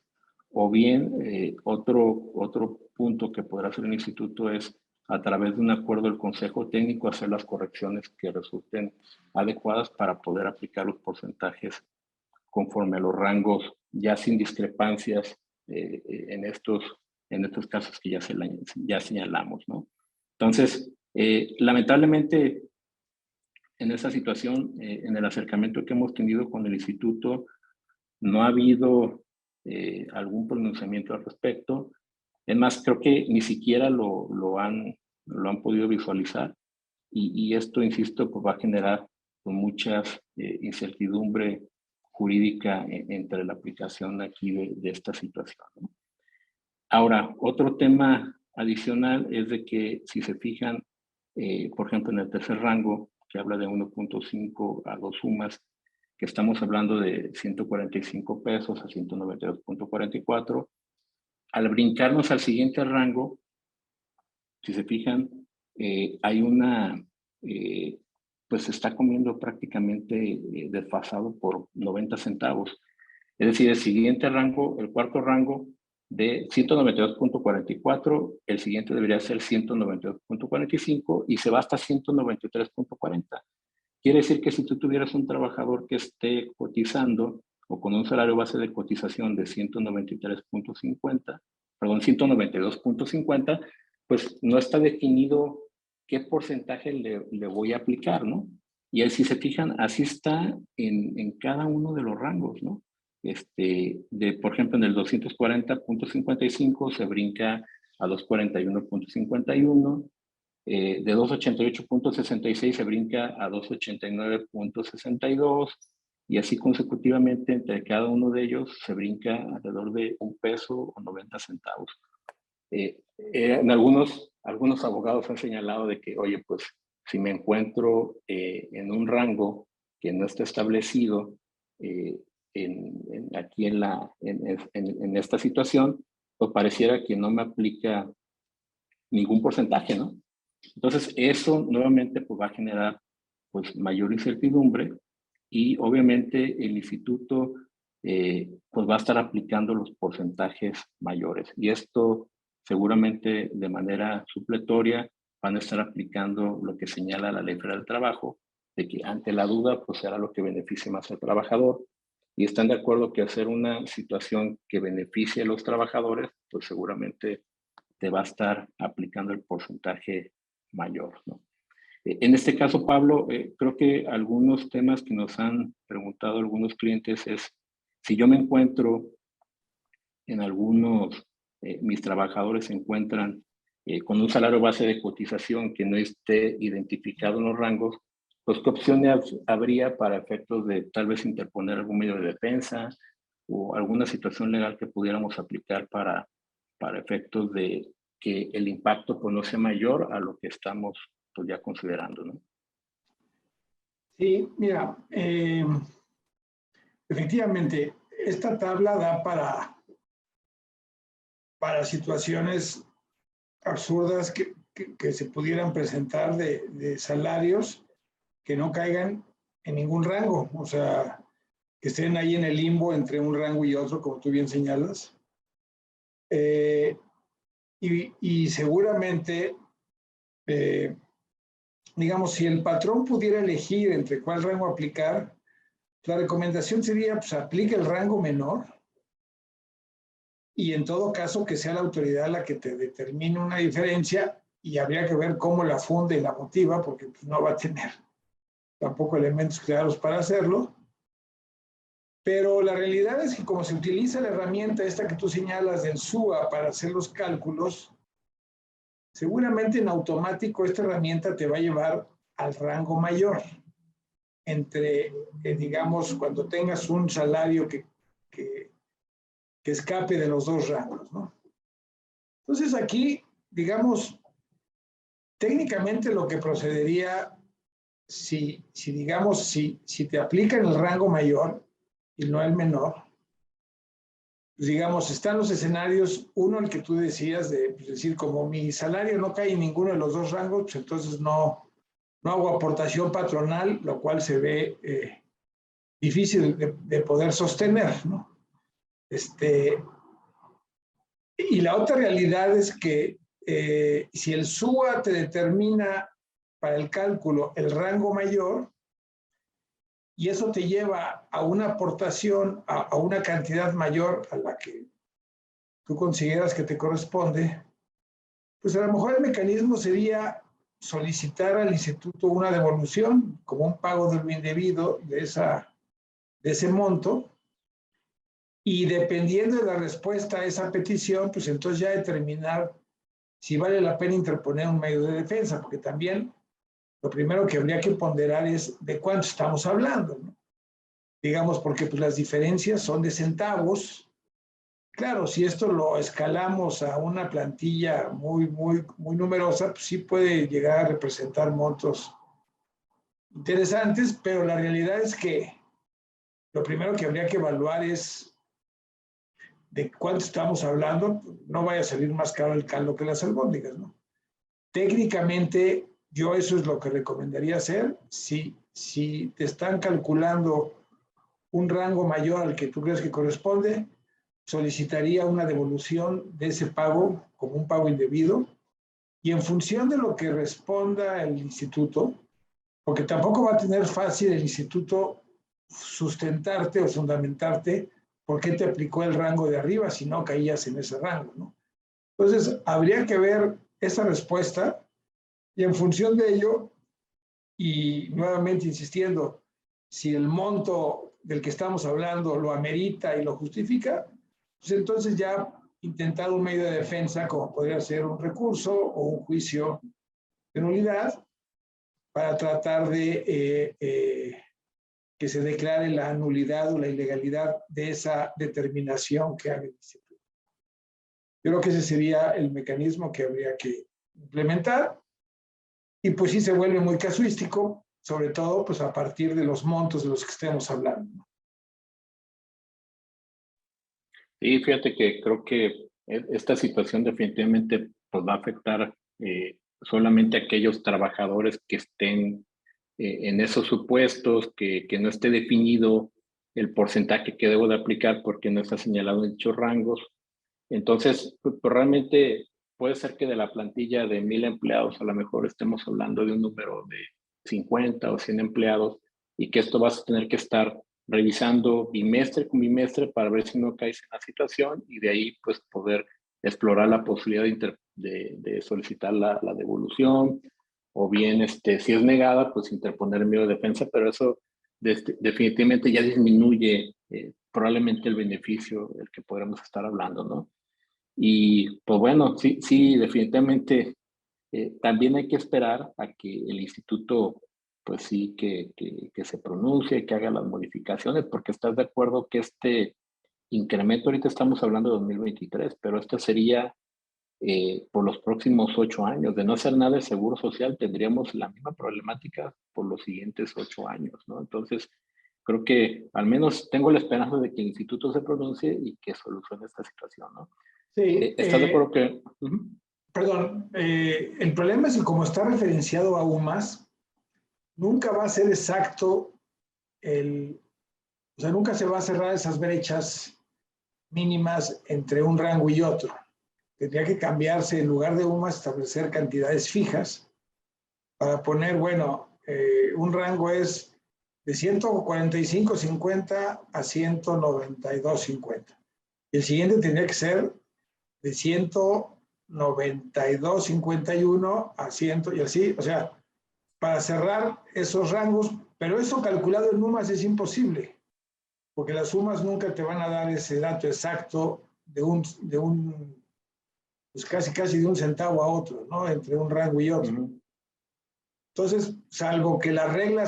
o bien otro punto que podrá hacer el instituto es a través de un acuerdo del Consejo Técnico hacer las correcciones que resulten adecuadas para poder aplicar los porcentajes conforme a los rangos, ya sin discrepancias en en estos casos que ya señalamos, ¿no? Entonces, lamentablemente, en esa situación, en el acercamiento que hemos tenido con el instituto, no ha habido algún pronunciamiento al respecto. Es más, creo que ni siquiera lo han podido visualizar y esto, insisto, pues va a generar mucha incertidumbre jurídica entre la aplicación aquí de esta situación, ¿no? Ahora, otro tema adicional es de que si se fijan, por ejemplo, en el tercer rango, que habla de 1.5 a 2 sumas, que estamos hablando de 145 pesos a 192.44, al brincarnos al siguiente rango, si se fijan, hay pues se está comiendo prácticamente desfasado por 90 centavos. Es decir, el siguiente rango, el cuarto rango de 192.44, el siguiente debería ser 192.45 y se va hasta 193.40. Quiere decir que si tú tuvieras un trabajador que esté cotizando o con un salario base de cotización de 193.50, perdón, 192.50, pues no está definido qué porcentaje le voy a aplicar, ¿no? Y ahí, si se fijan, así está en cada uno de los rangos, ¿no? Por ejemplo, en el 240.55 se brinca a 241.51, de 288.66 se brinca a 289.62 y así consecutivamente entre cada uno de ellos se brinca alrededor de 1 peso o 90 centavos. En algunos abogados han señalado de que, oye, pues si me encuentro en un rango que no está establecido aquí en esta situación, pues pareciera que no me aplica ningún porcentaje, ¿no? Entonces, eso nuevamente pues, va a generar pues, mayor incertidumbre y obviamente el instituto pues, va a estar aplicando los porcentajes mayores. Y esto seguramente de manera supletoria van a estar aplicando lo que señala la Ley Federal del Trabajo, de que ante la duda pues será lo que beneficie más al trabajador. Y están de acuerdo que hacer una situación que beneficie a los trabajadores, pues seguramente te va a estar aplicando el porcentaje mayor, ¿no? En este caso, Pablo, creo que algunos temas que nos han preguntado algunos clientes es si yo me encuentro en algunos, mis trabajadores se encuentran con un salario base de cotización que no esté identificado en los rangos, pues qué opciones habría para efectos de tal vez interponer algún medio de defensa o alguna situación legal que pudiéramos aplicar para efectos de que el impacto pues, no sea mayor a lo que estamos pues, ya considerando, ¿no? Sí, mira, efectivamente, esta tabla da para situaciones absurdas que se pudieran presentar de salarios que no caigan en ningún rango, o sea, que estén ahí en el limbo entre un rango y otro, como tú bien señalas. Y seguramente, digamos, si el patrón pudiera elegir entre cuál rango aplicar, la recomendación sería, pues, aplique el rango menor y en todo caso que sea la autoridad la que te determine una diferencia y habría que ver cómo la funde y la motiva, porque pues, no va a tener tampoco elementos claros para hacerlo. Pero la realidad es que como se utiliza la herramienta esta que tú señalas del SUA para hacer los cálculos, seguramente en automático esta herramienta te va a llevar al rango mayor. Entre, digamos, cuando tengas un salario que escape de los dos rangos, ¿no? Entonces aquí, digamos, técnicamente lo que procedería, si te aplican el rango mayor y no el menor, pues digamos, están los escenarios, uno, el que tú decías, de pues decir, como mi salario no cae en ninguno de los dos rangos, pues entonces no hago aportación patronal, lo cual se ve difícil de poder sostener, ¿no? Y la otra realidad es que si el SUA te determina para el cálculo el rango mayor, y eso te lleva a una aportación, a una cantidad mayor a la que tú consideras que te corresponde, pues a lo mejor el mecanismo sería solicitar al instituto una devolución como un pago de lo indebido de ese monto, y dependiendo de la respuesta a esa petición, pues entonces ya determinar si vale la pena interponer un medio de defensa, porque también lo primero que habría que ponderar es de cuánto estamos hablando, ¿no? Digamos, porque pues las diferencias son de centavos. Claro, si esto lo escalamos a una plantilla muy numerosa, pues sí puede llegar a representar montos interesantes, pero la realidad es que lo primero que habría que evaluar es de cuánto estamos hablando. No vaya a salir más caro el caldo que las albóndigas, ¿no? Técnicamente, yo eso es lo que recomendaría hacer. Si te están calculando un rango mayor al que tú crees que corresponde, solicitaría una devolución de ese pago como un pago indebido, y en función de lo que responda el instituto, porque tampoco va a tener fácil el instituto sustentarte o fundamentarte por qué te aplicó el rango de arriba si no caías en ese rango, ¿no? Entonces, habría que ver esa respuesta y en función de ello, y nuevamente insistiendo, si el monto del que estamos hablando lo amerita y lo justifica, pues entonces ya intentar un medio de defensa como podría ser un recurso o un juicio de nulidad para tratar de que se declare la nulidad o la ilegalidad de esa determinación que haga el instituto. Yo creo que ese sería el mecanismo que habría que implementar, y pues sí se vuelve muy casuístico, sobre todo pues a partir de los montos de los que estemos hablando. Sí, fíjate que creo que esta situación definitivamente pues, va a afectar solamente a aquellos trabajadores que estén en esos supuestos, que no esté definido el porcentaje que debo de aplicar porque no está señalado en dichos rangos. Entonces, pues, realmente puede ser que de la plantilla de 1,000 empleados a lo mejor estemos hablando de un número de 50 o 100 empleados, y que esto vas a tener que estar revisando bimestre con bimestre para ver si no caes en la situación, y de ahí pues poder explorar la posibilidad de solicitar la devolución, o bien si es negada, pues interponer medio de defensa, pero eso definitivamente ya disminuye probablemente el beneficio del que podremos estar hablando, ¿no? Y pues bueno, sí, definitivamente también hay que esperar a que el instituto, pues sí, que se pronuncie, que haga las modificaciones, porque estás de acuerdo que este incremento, ahorita estamos hablando de 2023, pero esto sería por los próximos 8 años. De no hacer nada de seguro social, tendríamos la misma problemática por los siguientes 8 años, ¿no? Entonces, creo que al menos tengo la esperanza de que el instituto se pronuncie y que solucione esta situación, ¿no? Sí, ¿Estás de acuerdo que...? perdón, el problema es que como está referenciado a UMAS, nunca va a ser exacto o sea, nunca se va a cerrar esas brechas mínimas entre un rango y otro. Tendría que cambiarse, en lugar de UMAS, establecer cantidades fijas para poner, bueno, un rango es de 145.50 a 192.50. El siguiente tendría que ser de 192.51 a 100 y así, o sea, para cerrar esos rangos, pero eso calculado en UMAS es imposible, porque las sumas nunca te van a dar ese dato exacto de un pues casi de un centavo a otro, ¿no? Entre un rango y otro. Entonces, salvo que la regla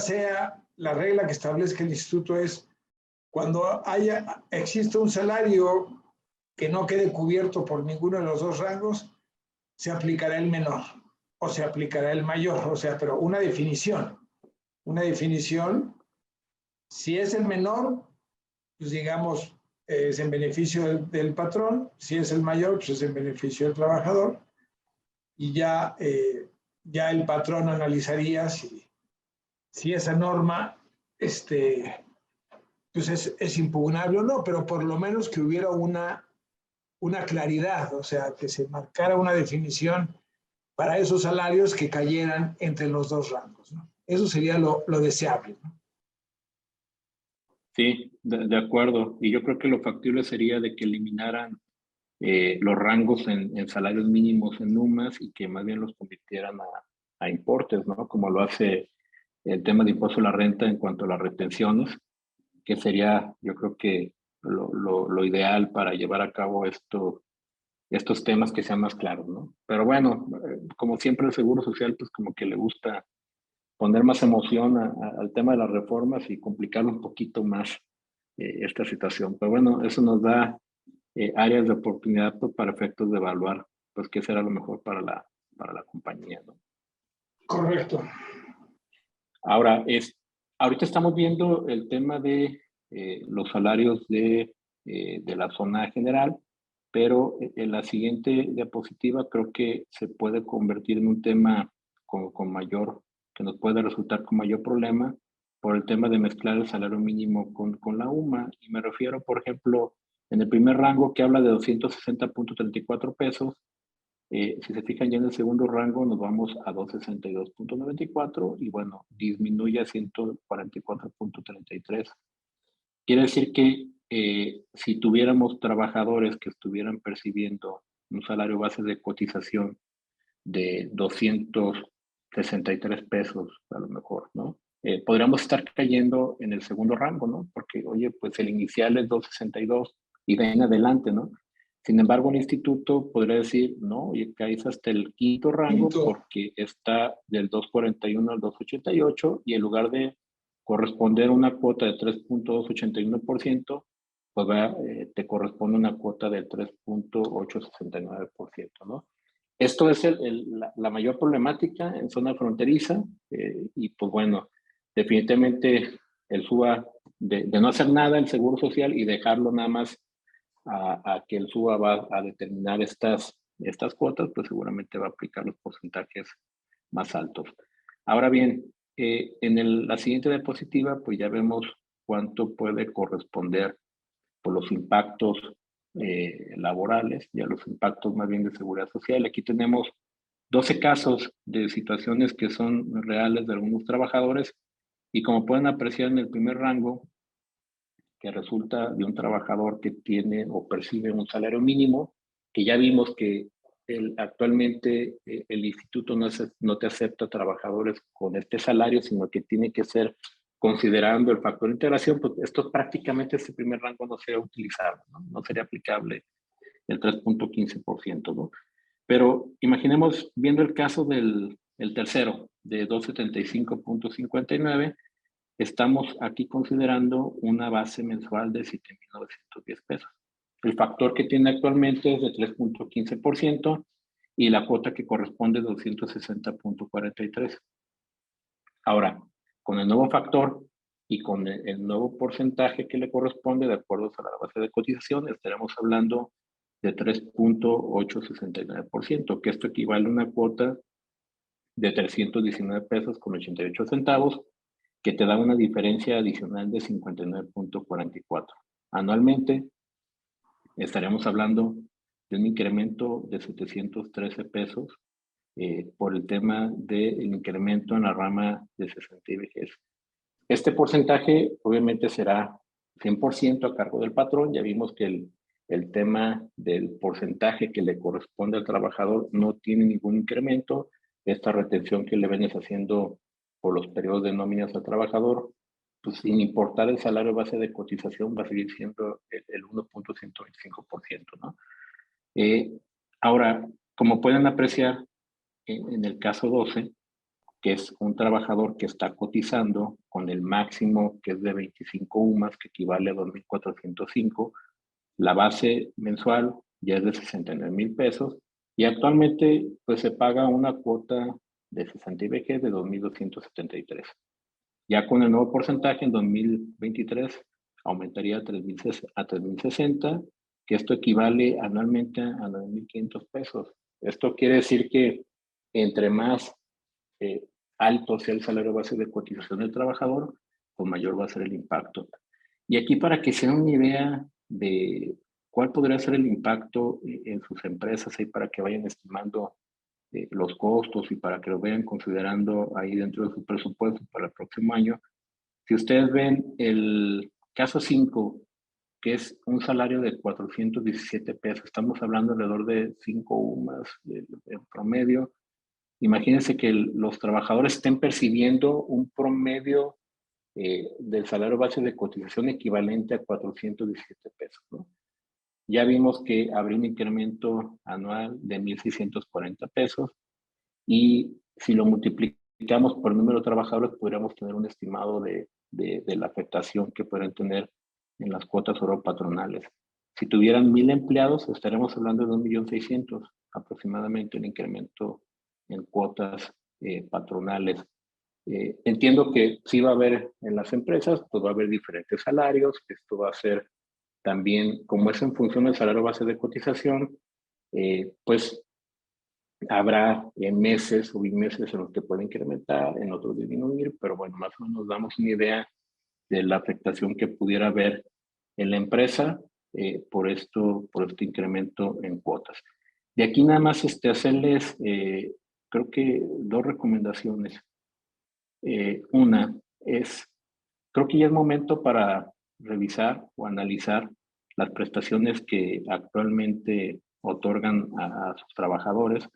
que establezca el instituto es cuando existe un salario que no quede cubierto por ninguno de los dos rangos, se aplicará el menor o se aplicará el mayor, o sea, pero una definición, si es el menor, pues digamos, es en beneficio del patrón, si es el mayor, pues es en beneficio del trabajador, y ya el patrón analizaría si esa norma pues es impugnable o no, pero por lo menos que hubiera una claridad, o sea, que se marcara una definición para esos salarios que cayeran entre los dos rangos, ¿no? Eso sería lo deseable, ¿no? Sí, de acuerdo. Y yo creo que lo factible sería de que eliminaran los rangos en salarios mínimos en UMAS y que más bien los convirtieran a importes, ¿no? Como lo hace el tema de impuesto a la renta en cuanto a las retenciones, que sería, yo creo que lo ideal para llevar a cabo estos temas que sean más claros, ¿no? Pero bueno, como siempre el Seguro Social, pues como que le gusta poner más emoción al tema de las reformas y complicar un poquito más esta situación. Pero bueno, eso nos da áreas de oportunidad pues, para efectos de evaluar pues qué será lo mejor para la compañía, ¿no? Correcto. Ahora, ahorita estamos viendo el tema de los salarios de la zona general, pero en la siguiente diapositiva creo que se puede convertir en un tema con mayor, que nos puede resultar con mayor problema por el tema de mezclar el salario mínimo con la UMA. Y me refiero, por ejemplo, en el primer rango que habla de 260.34 pesos, si se fijan ya en el segundo rango nos vamos a 262.94 y bueno, disminuye a 144.33. Quiere decir que si tuviéramos trabajadores que estuvieran percibiendo un salario base de cotización de 263 pesos, a lo mejor, ¿no? Podríamos estar cayendo en el segundo rango, ¿no? Porque, oye, pues el inicial es 262 y de ahí en adelante, ¿no? Sin embargo, el instituto podría decir, no, oye, caes hasta el quinto rango porque está del 241 al 288 y en lugar de corresponder una cuota de 3.281%, pues te corresponde una cuota del 3.869%, ¿no? Esto es la mayor problemática en zona fronteriza y pues bueno, definitivamente el SUA de no hacer nada, el Seguro Social y dejarlo nada más a que el SUA va a determinar estas cuotas, pues seguramente va a aplicar los porcentajes más altos. Ahora bien, en la siguiente diapositiva, pues ya vemos cuánto puede corresponder por los impactos laborales y a los impactos más bien de seguridad social. Aquí tenemos 12 casos de situaciones que son reales de algunos trabajadores y como pueden apreciar en el primer rango, que resulta de un trabajador que tiene o percibe un salario mínimo, que ya vimos que actualmente el instituto no te acepta trabajadores con este salario, sino que tiene que ser considerando el factor de integración, pues esto prácticamente este primer rango no sería utilizable, no sería aplicable el 3.15%, ¿no? Pero imaginemos, viendo el caso del tercero, de 275.59, estamos aquí considerando una base mensual de 7.910 pesos. El factor que tiene actualmente es de 3.15% y la cuota que corresponde es 260.43. Ahora, con el nuevo factor y con el nuevo porcentaje que le corresponde de acuerdo a la base de cotización, estaremos hablando de 3.869%, que esto equivale a una cuota de 319 pesos con 88 centavos, que te da una diferencia adicional de 59.44. Anualmente estaremos hablando de un incremento de 713 pesos por el tema del incremento en la rama de cesantía y vejez. Este porcentaje obviamente será 100% a cargo del patrón. Ya vimos que el tema del porcentaje que le corresponde al trabajador no tiene ningún incremento. Esta retención que le vienes haciendo por los periodos de nóminas al trabajador, pues sin importar el salario base de cotización, va a seguir siendo el 1.125%, ¿no? Ahora, como pueden apreciar, en el caso 12, que es un trabajador que está cotizando con el máximo que es de 25 UMAS, que equivale a 2.405, la base mensual ya es de 69,000 pesos y actualmente pues se paga una cuota de cesantía y vejez de 2.273. Ya con el nuevo porcentaje en 2023 aumentaría a 3.060, que esto equivale anualmente a 9.500 pesos. Esto quiere decir que entre más alto sea el salario base de cotización del trabajador, pues mayor va a ser el impacto. Y aquí para que se den una idea de cuál podría ser el impacto en sus empresas y para que vayan estimando los costos y para que lo vayan considerando ahí dentro de su presupuesto para el próximo año. Si ustedes ven el caso 5, que es un salario de 417 pesos. Estamos hablando alrededor de 5 UMAS en promedio. Imagínense que los trabajadores estén percibiendo un promedio del salario base de cotización equivalente a 417 pesos, ¿no? Ya vimos que habría un incremento anual de 1,640 pesos y si lo multiplicamos por el número de trabajadores, podríamos tener un estimado de la afectación que pueden tener en las cuotas patronales. Si tuvieran 1,000 empleados, estaremos hablando de 1,600,000 aproximadamente el incremento en cuotas patronales. Entiendo que sí va a haber en las empresas, pues va a haber diferentes salarios, esto va a ser también, como es en función del salario base de cotización, pues habrá meses o bimeses en los que puede incrementar, en otros disminuir, pero bueno, más o menos damos una idea de la afectación que pudiera haber en la empresa por este incremento en cuotas. De aquí nada más hacerles, creo que 2 recomendaciones. Una es, creo que ya es momento para revisar o analizar las prestaciones que actualmente otorgan a sus trabajadores.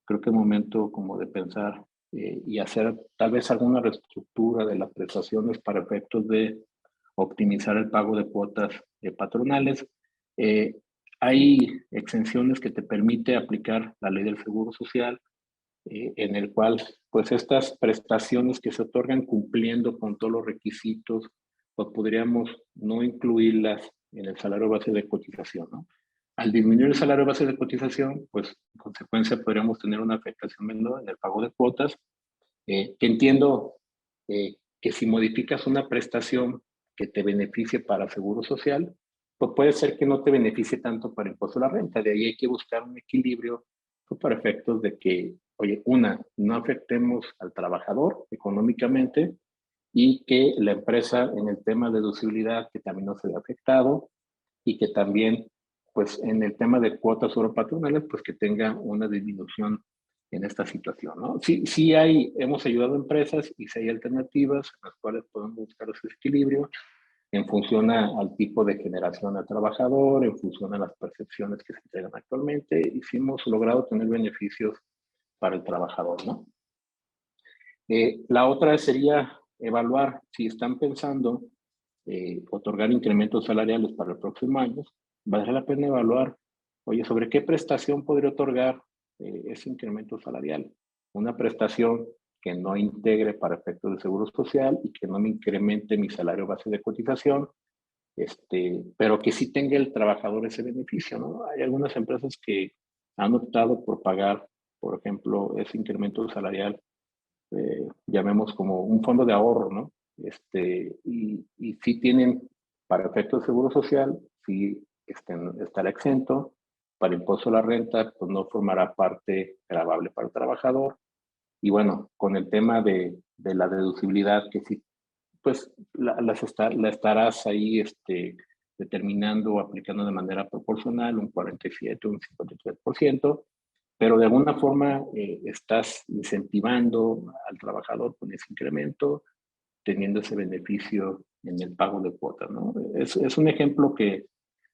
Creo que es momento como de pensar y hacer tal vez alguna reestructura de las prestaciones para efectos de optimizar el pago de cuotas patronales. Hay exenciones que te permite aplicar la ley del Seguro Social, en el cual pues estas prestaciones que se otorgan cumpliendo con todos los requisitos, pues podríamos no incluirlas en el salario base de cotización, ¿no? Al disminuir el salario base de cotización, pues en consecuencia podríamos tener una afectación menor en el pago de cuotas, que entiendo que si modificas una prestación que te beneficie para seguro social, pues puede ser que no te beneficie tanto para impuesto a la renta. De ahí hay que buscar un equilibrio pues, para efectos de que, oye, no afectemos al trabajador económicamente y que la empresa en el tema de deducibilidad que también no se vea afectado y que también, pues en el tema de cuotas patronales, pues que tenga una disminución en esta situación, ¿no? Sí hemos ayudado a empresas y sí hay alternativas en las cuales podemos buscar ese equilibrio en función al tipo de generación al trabajador, en función a las percepciones que se entregan actualmente, y sí hemos logrado tener beneficios para el trabajador, ¿no? La otra sería evaluar si están pensando otorgar incrementos salariales para el próximo año, valdrá la pena evaluar, oye, ¿sobre qué prestación podría otorgar ese incremento salarial? Una prestación que no integre para efectos de seguro social y que no me incremente mi salario base de cotización, pero que sí tenga el trabajador ese beneficio, ¿no? Hay algunas empresas que han optado por pagar, por ejemplo, ese incremento salarial, llamemos como un fondo de ahorro, ¿no? Y sí tienen, para efectos de seguro social, sí estará exento, para impuesto a la renta, pues no formará parte gravable para el trabajador. Y bueno, con el tema de la deducibilidad, que sí, pues la estarás ahí determinando o aplicando de manera proporcional, un 47, un 53%, pero de alguna forma estás incentivando al trabajador con ese incremento, teniendo ese beneficio en el pago de cuotas, ¿no? Es un ejemplo que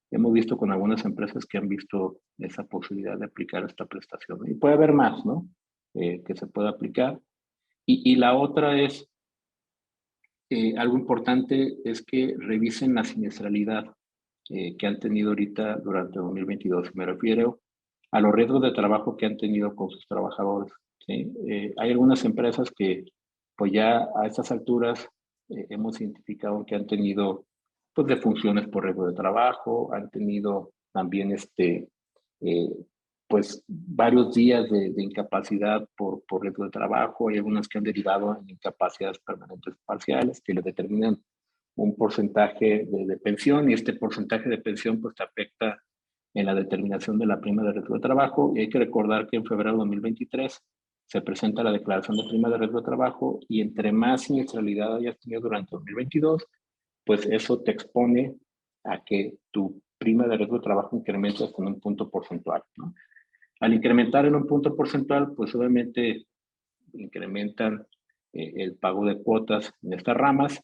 hemos visto con algunas empresas que han visto esa posibilidad de aplicar esta prestación. Y puede haber más, ¿no? Que se pueda aplicar. Y la otra es, algo importante es que revisen la siniestralidad que han tenido ahorita durante 2022. Me refiero a los riesgos de trabajo que han tenido con sus trabajadores, ¿sí? Hay algunas empresas que pues ya a estas alturas hemos identificado que han tenido pues defunciones por riesgo de trabajo, han tenido también eh, pues varios días de incapacidad por riesgo de trabajo, hay algunas que han derivado en incapacidades permanentes parciales que le determinan un porcentaje de pensión y este porcentaje de pensión pues te afecta en la determinación de la prima de riesgo de trabajo y hay que recordar que en febrero de 2023 se presenta la declaración de prima de riesgo de trabajo y entre más siniestralidad hayas tenido durante 2022, pues eso te expone a que tu prima de riesgo de trabajo incremente hasta en un punto porcentual, ¿no? Al incrementar en un punto porcentual, pues obviamente incrementan el pago de cuotas en estas ramas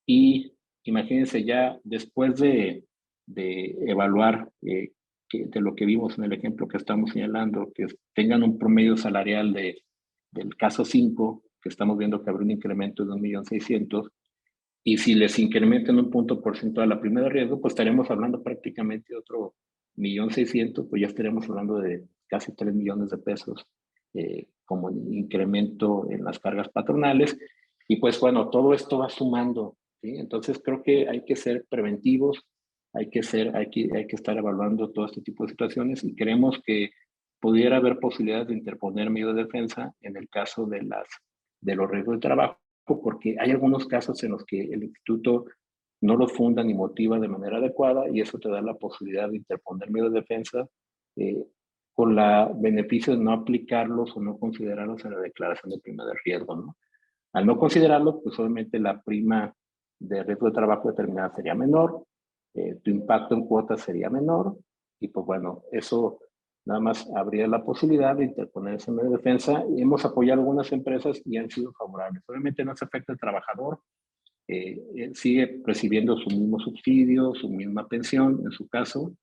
y imagínense ya después de de evaluar de lo que vimos en el ejemplo que estamos señalando, que tengan un promedio salarial del caso 5, que estamos viendo que habrá un incremento de 1.600.000, y si les incrementan un punto porcentual a la prima de riesgo, pues estaremos hablando prácticamente de otro 1.600.000, pues ya estaremos hablando de casi 3 millones de pesos como incremento en las cargas patronales. Y pues bueno, todo esto va sumando, ¿sí? Entonces creo que hay que ser preventivos, hay que estar evaluando todo este tipo de situaciones, y creemos que pudiera haber posibilidades de interponer medio de defensa en el caso de los riesgos de trabajo, porque hay algunos casos en los que el instituto no los funda ni motiva de manera adecuada, y eso te da la posibilidad de interponer medio de defensa con la beneficio de no aplicarlos o no considerarlos en la declaración de prima de riesgo, ¿no? Al no considerarlo, pues obviamente la prima de riesgo de trabajo determinada sería menor, tu impacto en cuotas sería menor, y pues bueno, eso nada más habría la posibilidad de interponer esa medio de defensa, y hemos apoyado a algunas empresas y han sido favorables. Obviamente no se afecta al trabajador, sigue recibiendo su mismo subsidio, su misma pensión en su caso,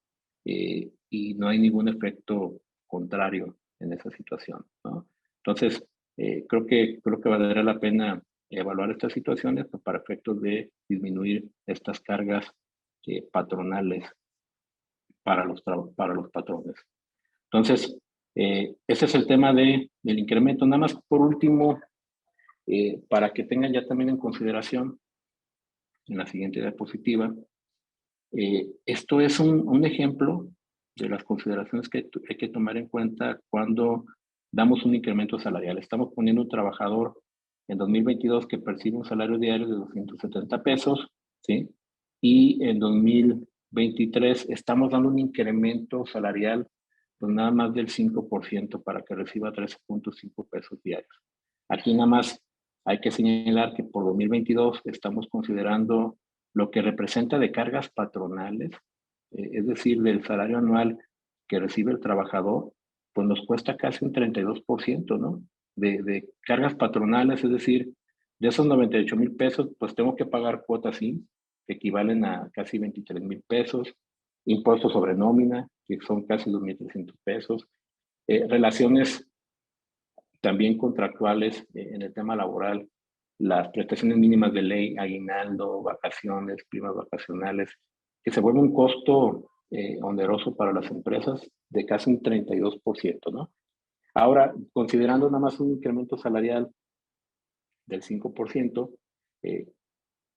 y no hay ningún efecto contrario en esa situación, ¿no? Entonces, creo que valdría la pena evaluar estas situaciones para efectos de disminuir estas cargas patronales para los patrones. Entonces, ese es el tema del incremento. Nada más por último, para que tengan ya también en consideración en la siguiente diapositiva, esto es un ejemplo de las consideraciones que hay que tomar en cuenta cuando damos un incremento salarial. Estamos poniendo un trabajador en 2022 que percibe un salario diario de 270 pesos, ¿sí? Y en 2023 estamos dando un incremento salarial pues nada más del 5% para que reciba 13.5 pesos diarios. Aquí nada más hay que señalar que por 2022 estamos considerando lo que representa de cargas patronales, es decir, del salario anual que recibe el trabajador, pues nos cuesta casi un 32%, ¿no? De cargas patronales, es decir, de esos 98,000 pesos, pues tengo que pagar cuotas IMSS, que equivalen a casi 23,000 pesos, impuestos sobre nómina, que son casi 2,300 pesos, relaciones también contractuales en el tema laboral, las prestaciones mínimas de ley, aguinaldo, vacaciones, primas vacacionales, que se vuelve un costo oneroso para las empresas de casi un 32%, ¿no? Ahora, considerando nada más un incremento salarial del 5%,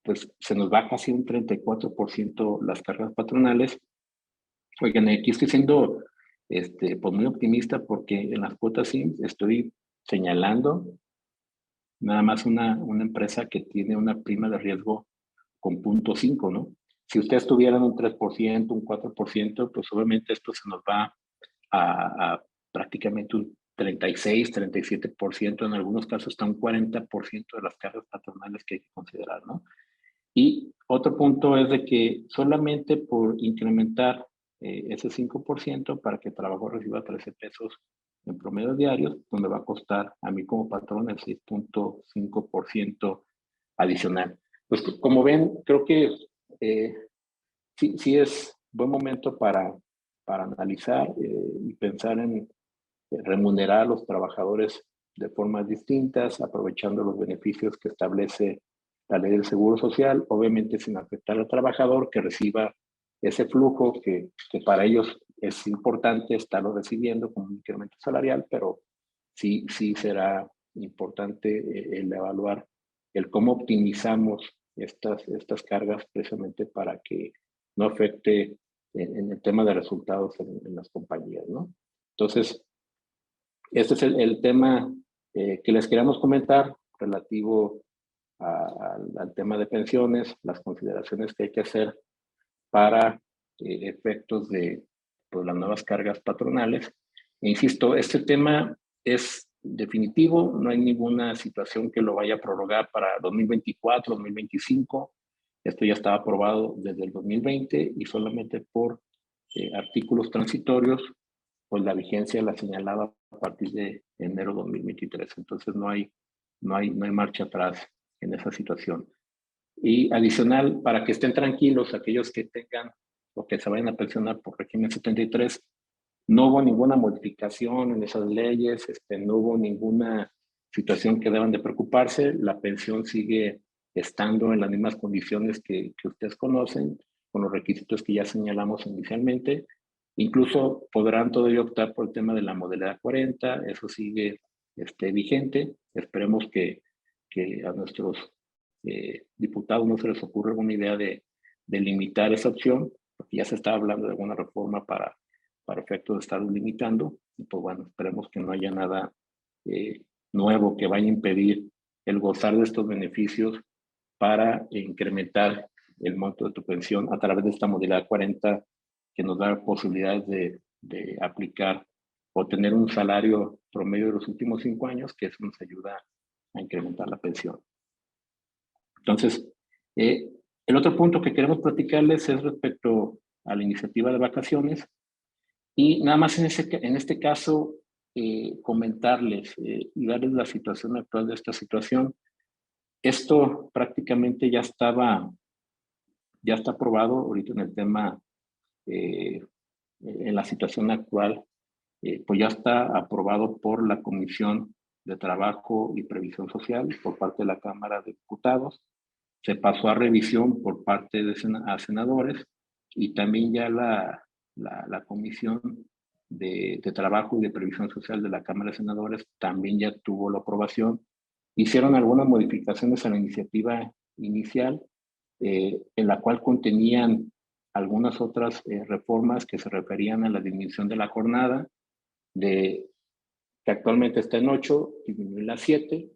pues se nos va casi un 34% las cargas patronales. Oigan, aquí estoy siendo pues muy optimista, porque en las cuotas SIMS estoy señalando nada más una empresa que tiene una prima de riesgo con 0.5, ¿no? Si ustedes tuvieran un 3%, un 4%, pues obviamente esto se nos va a prácticamente un 36, 37%, en algunos casos hasta un 40% de las cargas patronales que hay que considerar, ¿no? Y otro punto es de que solamente por incrementar ese 5% para que el trabajador reciba 13 pesos en promedio diarios, pues me va a costar a mí como patrón el 6.5% adicional. Pues como ven, creo que sí es buen momento para analizar y pensar en remunerar a los trabajadores de formas distintas, aprovechando los beneficios que establece la ley del Seguro Social, obviamente sin afectar al trabajador que reciba ese flujo que para ellos es importante estarlo recibiendo como un incremento salarial, pero sí será importante el evaluar el cómo optimizamos estas cargas precisamente para que no afecte en el tema de resultados en las compañías, ¿no? Entonces, este es el tema que les queríamos comentar relativo al tema de pensiones, las consideraciones que hay que hacer para efectos de pues, las nuevas cargas patronales. E insisto, este tema es definitivo, no hay ninguna situación que lo vaya a prorrogar para 2024, 2025. Esto ya estaba aprobado desde el 2020 y solamente por artículos transitorios, pues la vigencia la señalaba a partir de enero 2023. Entonces no hay marcha atrás en esa situación. Y adicional, para que estén tranquilos aquellos que tengan o que se vayan a pensionar por régimen 73, no hubo ninguna modificación en esas leyes, no hubo ninguna situación que deban de preocuparse. La pensión sigue estando en las mismas condiciones que ustedes conocen, con los requisitos que ya señalamos inicialmente. Incluso podrán todavía optar por el tema de la modalidad 40, eso sigue vigente. Esperemos que a nuestros diputados no se les ocurra alguna idea de limitar esa opción, porque ya se está hablando de alguna reforma para efectos de estarlo limitando. Y pues bueno, esperemos que no haya nada nuevo que vaya a impedir el gozar de estos beneficios para incrementar el monto de tu pensión a través de esta modalidad 40 que nos da posibilidades de aplicar o tener un salario promedio de los últimos 5 años, que eso nos ayuda a incrementar la pensión. Entonces, el otro punto que queremos platicarles es respecto a la iniciativa de vacaciones. Y nada más en este caso, comentarles y darles la situación actual de esta situación. Esto prácticamente ya está aprobado ahorita en el tema, en la situación actual, pues ya está aprobado por la Comisión de Trabajo y Previsión Social por parte de la Cámara de Diputados. Se pasó a revisión por parte de senadores y también ya la Comisión de Trabajo y de Previsión Social de la Cámara de Senadores también ya tuvo la aprobación. Hicieron algunas modificaciones a la iniciativa inicial, en la cual contenían algunas otras reformas que se referían a la disminución de la jornada, que actualmente está en 8, disminuirla a 7,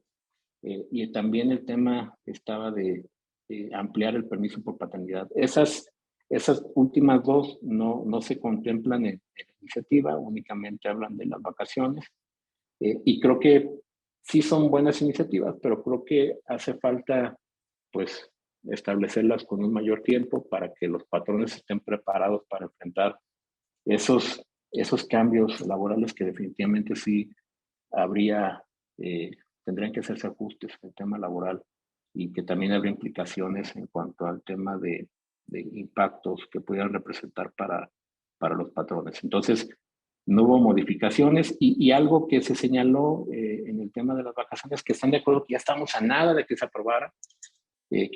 y también el tema estaba de ampliar el permiso por paternidad. Esas últimas dos no se contemplan en la iniciativa, únicamente hablan de las vacaciones, y creo que sí son buenas iniciativas, pero creo que hace falta pues establecerlas con un mayor tiempo para que los patrones estén preparados para enfrentar esos cambios laborales que definitivamente sí tendrían que hacerse ajustes en el tema laboral, y que también habría implicaciones en cuanto al tema de impactos que pudieran representar para los patrones. Entonces, no hubo modificaciones, y algo que se señaló en el tema de las vacaciones, que están de acuerdo que ya estamos a nada de que se aprobara, que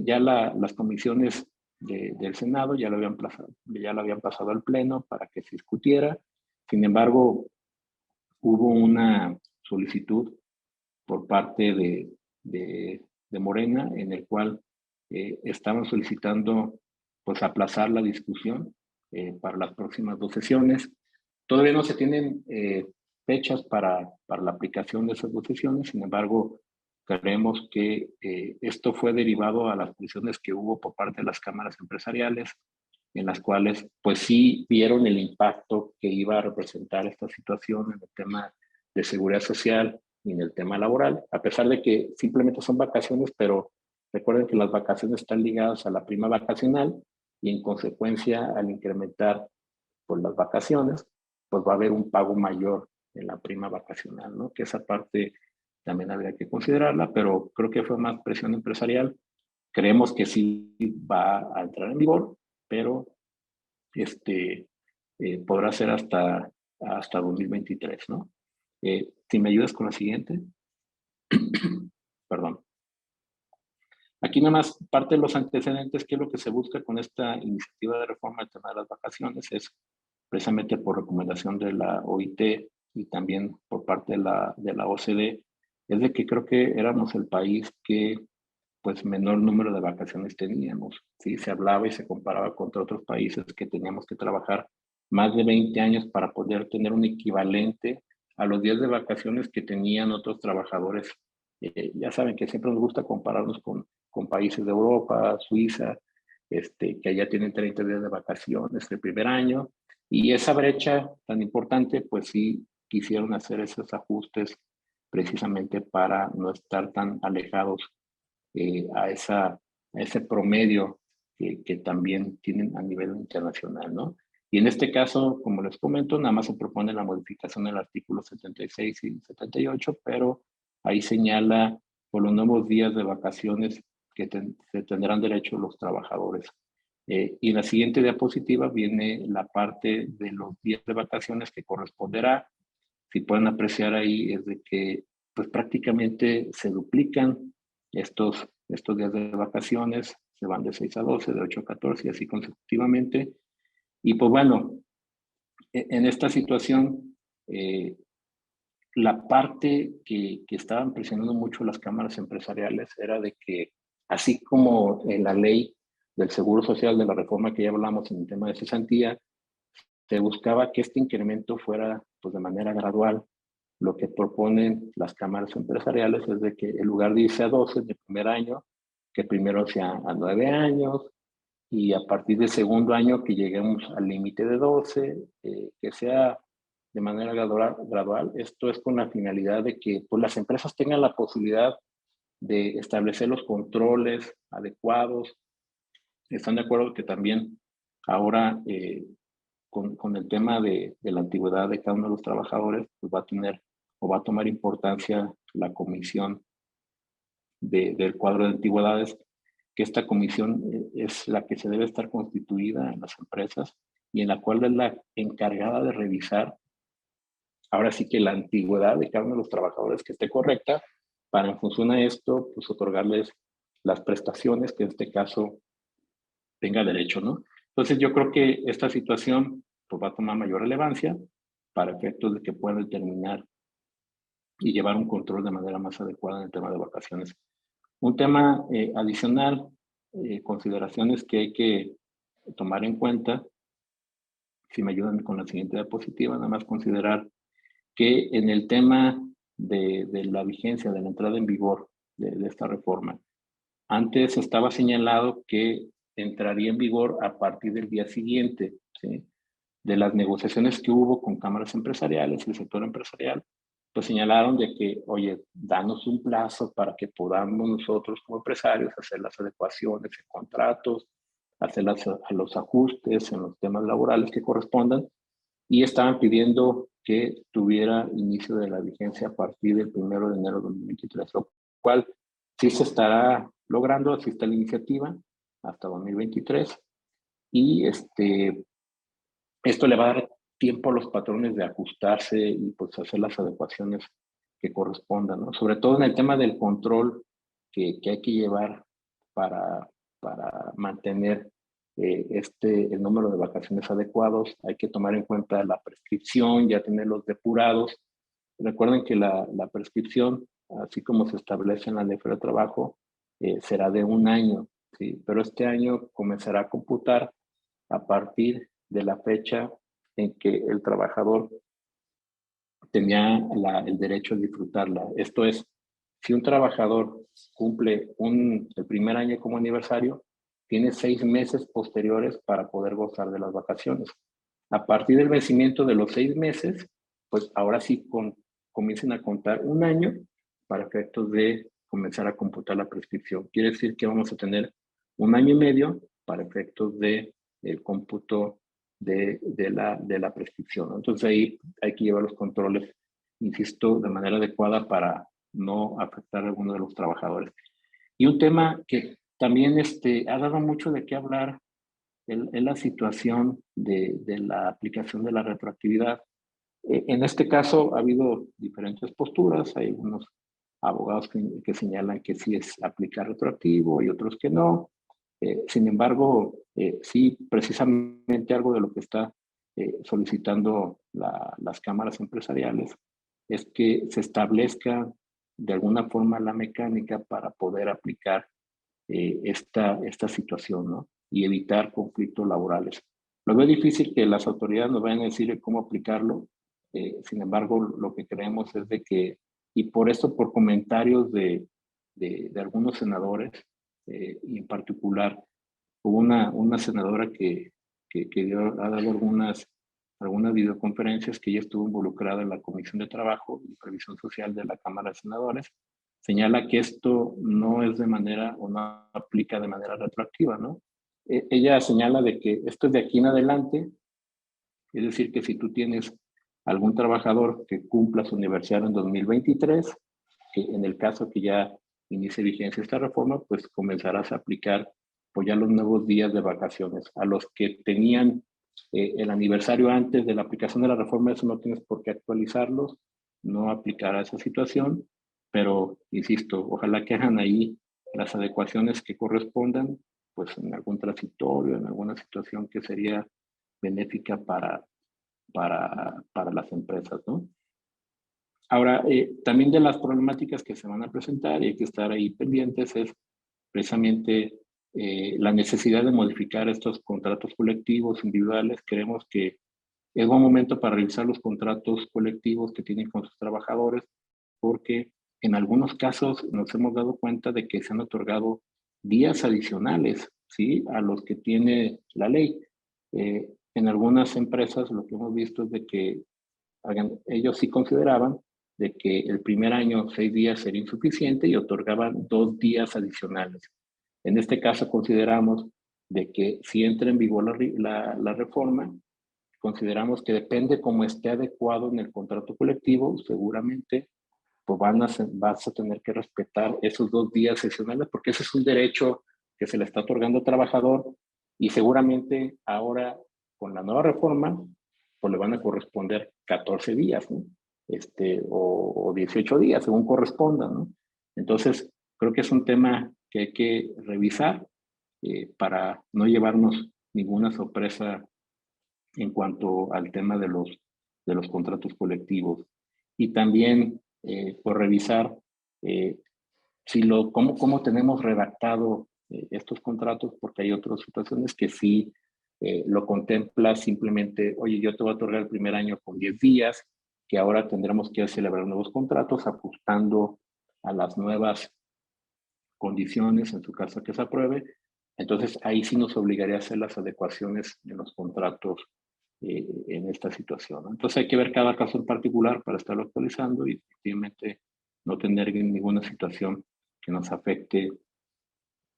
ya las comisiones del Senado ya lo habían pasado al Pleno para que se discutiera. Sin embargo, hubo una solicitud por parte de Morena, en el cual estaban solicitando pues aplazar la discusión para las próximas 2 sesiones. Todavía no se tienen fechas para la aplicación de esas 2 sesiones, sin embargo, creemos que esto fue derivado a las presiones que hubo por parte de las cámaras empresariales, en las cuales pues sí vieron el impacto que iba a representar esta situación en el tema de seguridad social y en el tema laboral, a pesar de que simplemente son vacaciones, pero recuerden que las vacaciones están ligadas a la prima vacacional, y en consecuencia al incrementar por las vacaciones, pues va a haber un pago mayor en la prima vacacional, ¿no? Que esa parte también habría que considerarla, pero creo que fue más presión empresarial. Creemos que sí va a entrar en vigor, pero podrá ser hasta 2023, ¿no? Si me ayudas con la siguiente. Perdón. Aquí nada más parte de los antecedentes, que es lo que se busca con esta iniciativa de reforma del tema de las vacaciones, es precisamente por recomendación de la OIT y también por parte de la OCDE, es de que creo que éramos el país que pues menor número de vacaciones teníamos. ¿Sí? Se hablaba y se comparaba contra otros países que teníamos que trabajar más de 20 años para poder tener un equivalente a los días de vacaciones que tenían otros trabajadores. Ya saben que siempre nos gusta compararnos con países de Europa, Suiza, que allá tienen 30 días de vacaciones el primer año, y esa brecha tan importante, pues sí quisieron hacer esos ajustes precisamente para no estar tan alejados a ese promedio que también tienen a nivel internacional, ¿no? Y en este caso, como les comento, nada más se propone la modificación del artículo 76 y 78, pero ahí señala por los nuevos días de vacaciones que se tendrán derecho los trabajadores Y en la siguiente diapositiva viene la parte de los días de vacaciones que corresponderá. Si pueden apreciar ahí es de que pues prácticamente se duplican estos días de vacaciones, se van de 6 a 12, de 8 a 14 y así consecutivamente. Y pues bueno, en esta situación, la parte que estaban presionando mucho las cámaras empresariales era de que, así como en la ley del Seguro Social, de la reforma que ya hablamos en el tema de cesantía, se buscaba que este incremento fuera pues, de manera gradual. Lo que proponen las cámaras empresariales es de que en lugar de irse a 12 de primer año, que primero sea a 9 años, y a partir del segundo año que lleguemos al límite de 12, que sea de manera gradual. Esto es con la finalidad de que pues, las empresas tengan la posibilidad de establecer los controles adecuados. ¿Están de acuerdo que también ahora con el tema de la antigüedad de cada uno de los trabajadores, pues va a tener o va a tomar importancia la comisión del cuadro de antigüedades, que esta comisión es la que se debe estar constituida en las empresas y en la cual es la encargada de revisar, ahora sí que la antigüedad de cada uno de los trabajadores que esté correcta, para en función a esto, pues otorgarles las prestaciones que en este caso tenga derecho, ¿no? Entonces yo creo que esta situación pues, va a tomar mayor relevancia para efectos de que puedan determinar y llevar un control de manera más adecuada en el tema de vacaciones. Un tema adicional, consideraciones que hay que tomar en cuenta, si me ayudan con la siguiente diapositiva, nada más considerar que en el tema de la vigencia, de la entrada en vigor de esta reforma, antes estaba señalado que entraría en vigor a partir del día siguiente, ¿sí? De las negociaciones que hubo con cámaras empresariales, el sector empresarial, pues señalaron de que, oye, danos un plazo para que podamos nosotros como empresarios hacer las adecuaciones en contratos, hacer los ajustes en los temas laborales que correspondan, y estaban pidiendo que tuviera inicio de la vigencia a partir del 1 de enero de 2023, lo cual sí se estará logrando, así está la iniciativa, hasta 2023, y esto le va a dar tiempo a los patrones de ajustarse y pues hacer las adecuaciones que correspondan, ¿no? Sobre todo en el tema del control que hay que llevar para mantener el número de vacaciones adecuados. Hay que tomar en cuenta la prescripción, ya tenerlos depurados. Recuerden que la prescripción, así como se establece en la Ley Federal de Trabajo, será de un año, ¿sí? Pero este año comenzará a computar a partir de la fecha en que el trabajador tenía el derecho a disfrutarla. Esto es, si un trabajador cumple el primer año como aniversario, tiene 6 meses posteriores para poder gozar de las vacaciones. A partir del vencimiento de los 6 meses, pues ahora sí comiencen a contar un año para efectos de comenzar a computar la prescripción. Quiere decir que vamos a tener 1 año y medio para efectos de el cómputo de la prescripción, ¿no? Entonces ahí hay que llevar los controles, insisto, de manera adecuada para no afectar a alguno de los trabajadores. Y un tema que también ha dado mucho de qué hablar es la situación de la aplicación de la retroactividad. En este caso ha habido diferentes posturas, hay algunos abogados que señalan que sí es aplicar retroactivo y otros que no. Sin embargo, sí, precisamente algo de lo que está solicitando las cámaras empresariales es que se establezca de alguna forma la mecánica para poder aplicar esta situación, ¿no? Y evitar conflictos laborales. Lo veo difícil que las autoridades nos vayan a decir cómo aplicarlo. Sin embargo, lo que creemos es de que, y por esto, por comentarios de algunos senadores, y en particular, hubo una senadora que ha dado algunas videoconferencias, que ella estuvo involucrada en la Comisión de Trabajo y Previsión Social de la Cámara de Senadores, señala que esto no es de manera o no aplica de manera retroactiva, ¿no? Ella señala de que esto es de aquí en adelante, es decir, que si tú tienes algún trabajador que cumpla su aniversario en 2023, que en el caso que ya inicie vigencia esta reforma, pues comenzarás a aplicar pues ya los nuevos días de vacaciones. A los que tenían el aniversario antes de la aplicación de la reforma, eso no tienes por qué actualizarlos, no aplicará esa situación, pero insisto, ojalá que hagan ahí las adecuaciones que correspondan, pues en algún transitorio, en alguna situación que sería benéfica para las empresas, ¿no? Ahora, también de las problemáticas que se van a presentar y hay que estar ahí pendientes es precisamente la necesidad de modificar estos contratos colectivos individuales. Creemos que es buen momento para revisar los contratos colectivos que tienen con sus trabajadores, porque en algunos casos nos hemos dado cuenta de que se han otorgado días adicionales, ¿sí?, a los que tiene la ley. En algunas empresas lo que hemos visto es de que ellos sí consideraban de que el primer año 6 días sería insuficiente y otorgaban 2 días adicionales. En este caso consideramos de que si entra en vigor la reforma, consideramos que depende cómo esté adecuado en el contrato colectivo, seguramente pues vas a tener que respetar esos 2 días adicionales porque ese es un derecho que se le está otorgando al trabajador y seguramente ahora con la nueva reforma pues le van a corresponder 14 días, ¿no? O 18 días, según corresponda, ¿no? Entonces, creo que es un tema que hay que revisar para no llevarnos ninguna sorpresa en cuanto al tema de los contratos colectivos. Y también, por revisar cómo tenemos redactado estos contratos, porque hay otras situaciones que sí lo contempla simplemente, oye, yo te voy a otorgar el primer año con 10 días, que ahora tendremos que celebrar nuevos contratos ajustando a las nuevas condiciones, en su caso que se apruebe. Entonces, ahí sí nos obligaría a hacer las adecuaciones de los contratos en esta situación, ¿no? Entonces, hay que ver cada caso en particular para estarlo actualizando y efectivamente no tener ninguna situación que nos afecte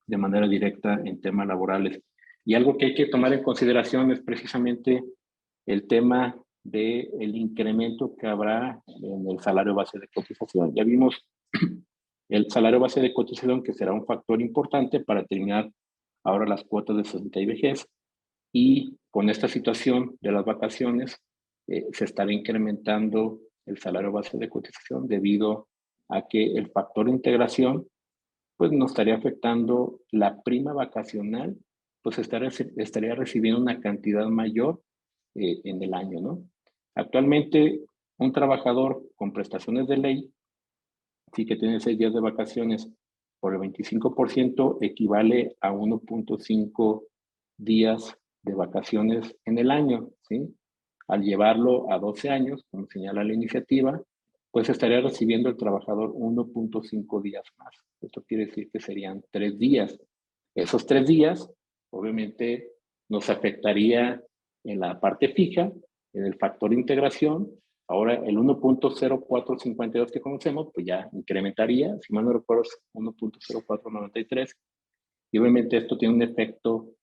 de manera directa en temas laborales. Y algo que hay que tomar en consideración es precisamente el tema del incremento que habrá en el salario base de cotización. Ya vimos el salario base de cotización, que será un factor importante para determinar ahora las cuotas de cesantía y vejez. Y con esta situación de las vacaciones, se estará incrementando el salario base de cotización debido a que el factor de integración pues nos estaría afectando la prima vacacional, pues estaría recibiendo una cantidad mayor en el año, ¿no? Actualmente, un trabajador con prestaciones de ley, sí que tiene 6 días de vacaciones por el 25%, equivale a 1.5 días de vacaciones en el año, ¿sí? Al llevarlo a 12 años, como señala la iniciativa, pues estaría recibiendo el trabajador 1.5 días más. Esto quiere decir que serían 3 días. Esos 3 días, obviamente, nos afectaría en la parte fija, en el factor de integración. Ahora, el 1.0452 que conocemos, pues ya incrementaría, si mal no recuerdo, 1.0493. Y obviamente esto tiene un efecto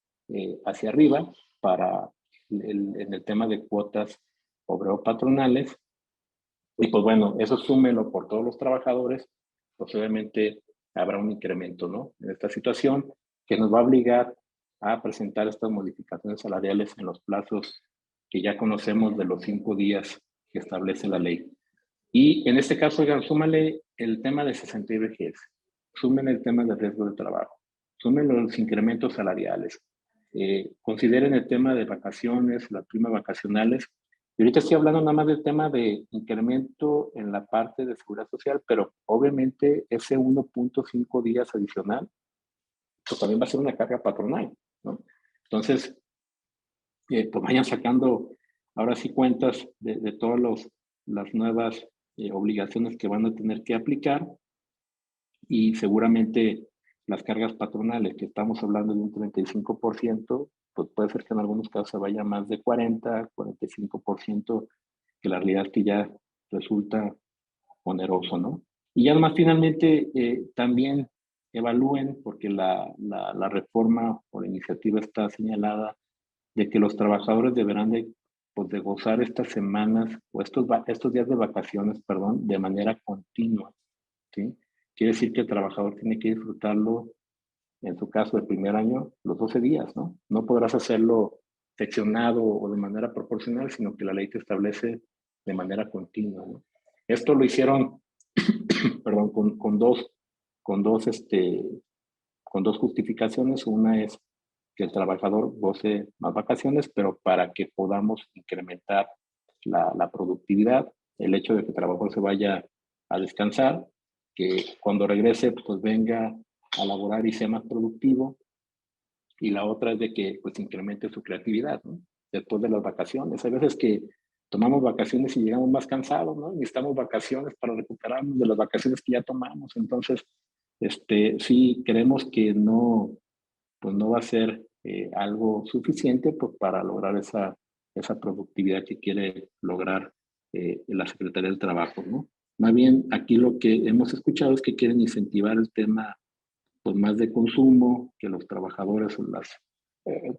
hacia arriba para en el tema de cuotas obrero-patronales. Y pues bueno, eso súmelo por todos los trabajadores, pues obviamente habrá un incremento, ¿no?, en esta situación que nos va a obligar a presentar estas modificaciones salariales en los plazos que ya conocemos de los 5 días que establece la ley. Y en este caso, oigan, súmale el tema de cesantía y vejez, sumen el tema de riesgo de trabajo, sumen los incrementos salariales, consideren el tema de vacaciones, las primas vacacionales. Y ahorita estoy hablando nada más del tema de incremento en la parte de seguridad social, pero obviamente ese 1.5 días adicional, pues también va a ser una carga patronal, ¿no? Entonces, pues vayan sacando ahora sí cuentas de todas las nuevas obligaciones que van a tener que aplicar y seguramente las cargas patronales, que estamos hablando de un 35%, pues puede ser que en algunos casos se vaya más de 40, 45%, que la realidad es que ya resulta oneroso, ¿no? Y además finalmente también evalúen, porque la reforma o la iniciativa está señalada de que los trabajadores deberán pues, de gozar estas semanas o estos días de vacaciones, perdón, de manera continua, ¿sí? Quiere decir que el trabajador tiene que disfrutarlo en su caso, el primer año, los 12 días, ¿no? No podrás hacerlo seccionado o de manera proporcional, sino que la ley te establece de manera continua, ¿no? Esto lo hicieron, perdón, con dos justificaciones. Una es que el trabajador goce más vacaciones, pero para que podamos incrementar la productividad, el hecho de que el trabajador se vaya a descansar, que cuando regrese pues venga a laborar y sea más productivo, y la otra es de que pues incremente su creatividad, ¿no? Después de las vacaciones. Hay veces que tomamos vacaciones y llegamos más cansados, ¿no? Necesitamos vacaciones para recuperarnos de las vacaciones que ya tomamos. Entonces, sí, creemos que no, pues no va a ser algo suficiente pues, para lograr esa productividad que quiere lograr la Secretaría del Trabajo, ¿no? Más bien, aquí lo que hemos escuchado es que quieren incentivar el tema pues, más de consumo, que los trabajadores,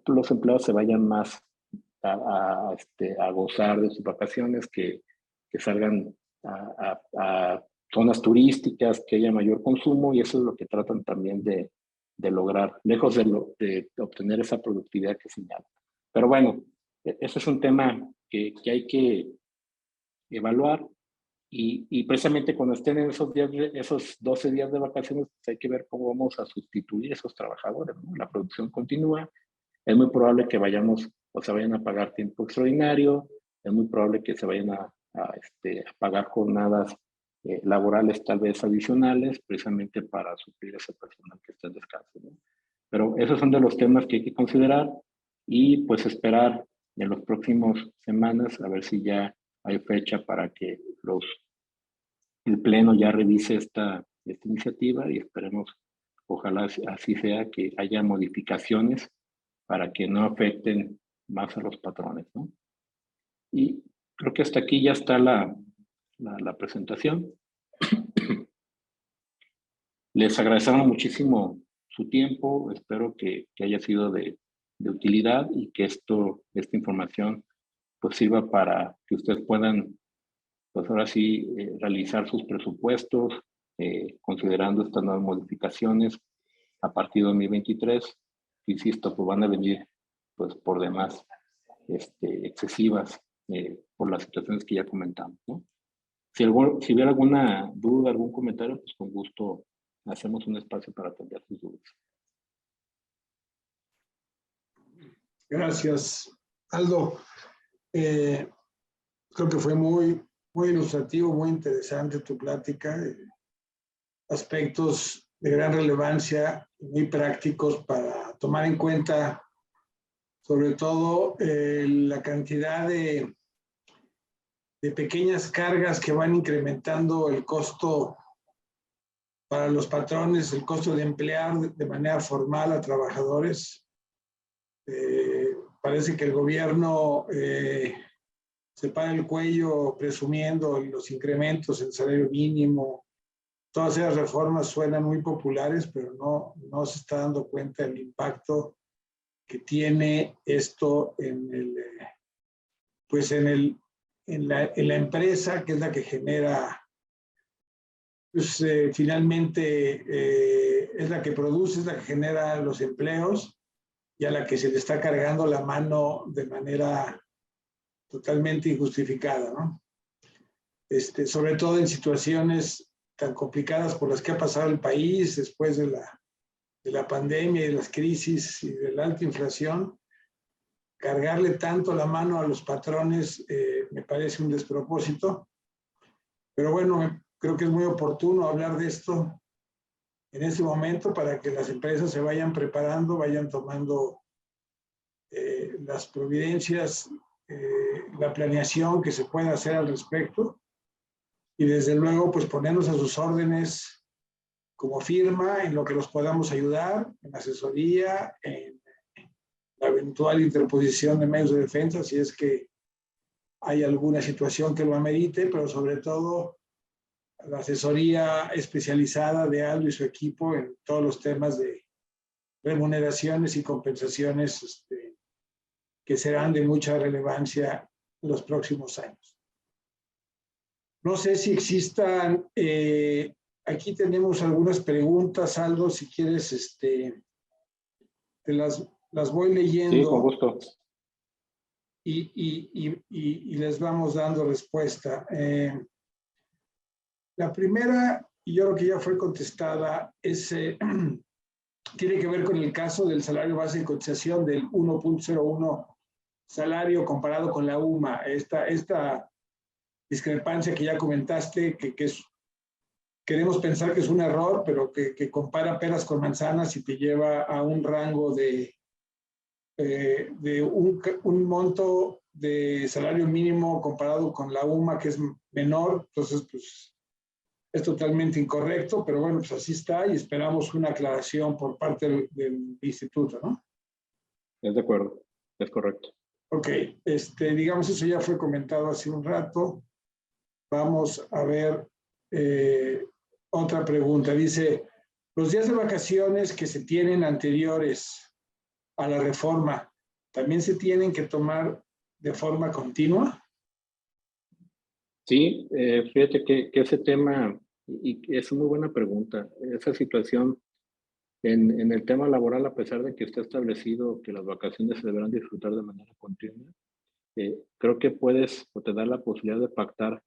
los empleados se vayan más a gozar de sus vacaciones, que salgan a zonas turísticas, que haya mayor consumo, y eso es lo que tratan también de lograr, lejos de obtener esa productividad que señala. Pero bueno, ese es un tema que hay que evaluar, y precisamente cuando estén en esos 12 días de vacaciones, pues hay que ver cómo vamos a sustituir a esos trabajadores, ¿no? La producción continúa, es muy probable que vayamos o se vayan a pagar tiempo extraordinario, es muy probable que se vayan a pagar jornadas laborales tal vez adicionales, precisamente para suplir a esa persona que está en descanso, ¿no? Pero esos son de los temas que hay que considerar, y pues esperar en los próximos semanas a ver si ya hay fecha para que el Pleno ya revise esta iniciativa, y esperemos, ojalá así sea, que haya modificaciones para que no afecten más a los patrones, ¿no? Y creo que hasta aquí ya está la presentación. Les agradecemos muchísimo su tiempo, espero que haya sido de utilidad, y que esta información pues sirva para que ustedes puedan, pues ahora sí, realizar sus presupuestos, considerando estas nuevas modificaciones a partir de 2023. Insisto, pues van a venir pues por demás excesivas por las situaciones que ya comentamos, ¿no? Si hubiera alguna duda, algún comentario, pues con gusto hacemos un espacio para atender sus dudas. Gracias, Aldo. Creo que fue muy ilustrativo, muy interesante tu plática. Aspectos de gran relevancia, muy prácticos para tomar en cuenta, sobre todo la cantidad de pequeñas cargas que van incrementando el costo para los patrones, el costo de emplear de manera formal a trabajadores. Parece que el gobierno se para el cuello presumiendo los incrementos en salario mínimo. Todas esas reformas suenan muy populares, pero no se está dando cuenta del impacto que tiene esto en la empresa, que es la que genera, pues finalmente es la que produce, es la que genera los empleos, y a la que se le está cargando la mano de manera totalmente injustificada, ¿no? Sobre todo en situaciones tan complicadas por las que ha pasado el país después de la pandemia y de las crisis y de la alta inflación. Cargarle tanto la mano a los patrones me parece un despropósito. Pero bueno, creo que es muy oportuno hablar de esto en este momento para que las empresas se vayan preparando, vayan tomando las providencias, la planeación que se pueda hacer al respecto, y desde luego pues ponernos a sus órdenes como firma en lo que los podamos ayudar, en asesoría, en la eventual interposición de medios de defensa si es que hay alguna situación que lo amerite, pero sobre todo la asesoría especializada de Aldo y su equipo en todos los temas de remuneraciones y compensaciones que serán de mucha relevancia en los próximos años. No sé si existan, aquí tenemos algunas preguntas, Aldo, si quieres las voy Sí, con leyendo gusto. y les vamos dando respuesta. La primera, y yo creo que ya fue contestada, es, tiene que ver con el caso del salario base de cotización del 1.01 salario comparado con la UMA. Esta discrepancia que ya comentaste, que es, queremos pensar que es un error, pero que compara peras con manzanas y te lleva a un rango de un monto de salario mínimo comparado con la UMA que es menor. Entonces, pues es totalmente incorrecto, pero bueno, pues así está y esperamos una aclaración por parte del instituto, ¿no? Es de acuerdo, es correcto. Ok, digamos, eso ya fue comentado hace un rato. Vamos a ver otra pregunta. Dice, los días de vacaciones que se tienen anteriores a la reforma, ¿también se tienen que tomar de forma continua? Sí, fíjate que ese tema, y es una muy buena pregunta, esa situación en el tema laboral, a pesar de que está establecido que las vacaciones se deberán disfrutar de manera continua, creo que puedes o te da la posibilidad de pactar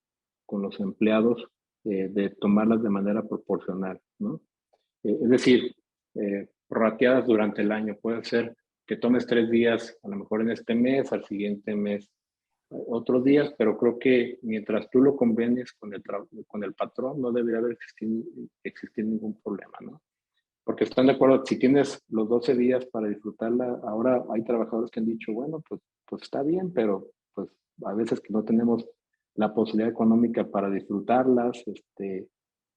con los empleados de tomarlas de manera proporcional, ¿no? Es decir, prorrateadas durante el año. Puede ser que tomes 3 días, a lo mejor en este mes, al siguiente mes otros días, pero creo que mientras tú lo convenies con el patrón, no debería haber existir ningún problema, ¿no? Porque están de acuerdo, si tienes los 12 días para disfrutarla, ahora hay trabajadores que han dicho, bueno, pues está bien, pero pues a veces que no tenemos la posibilidad económica para disfrutarlas,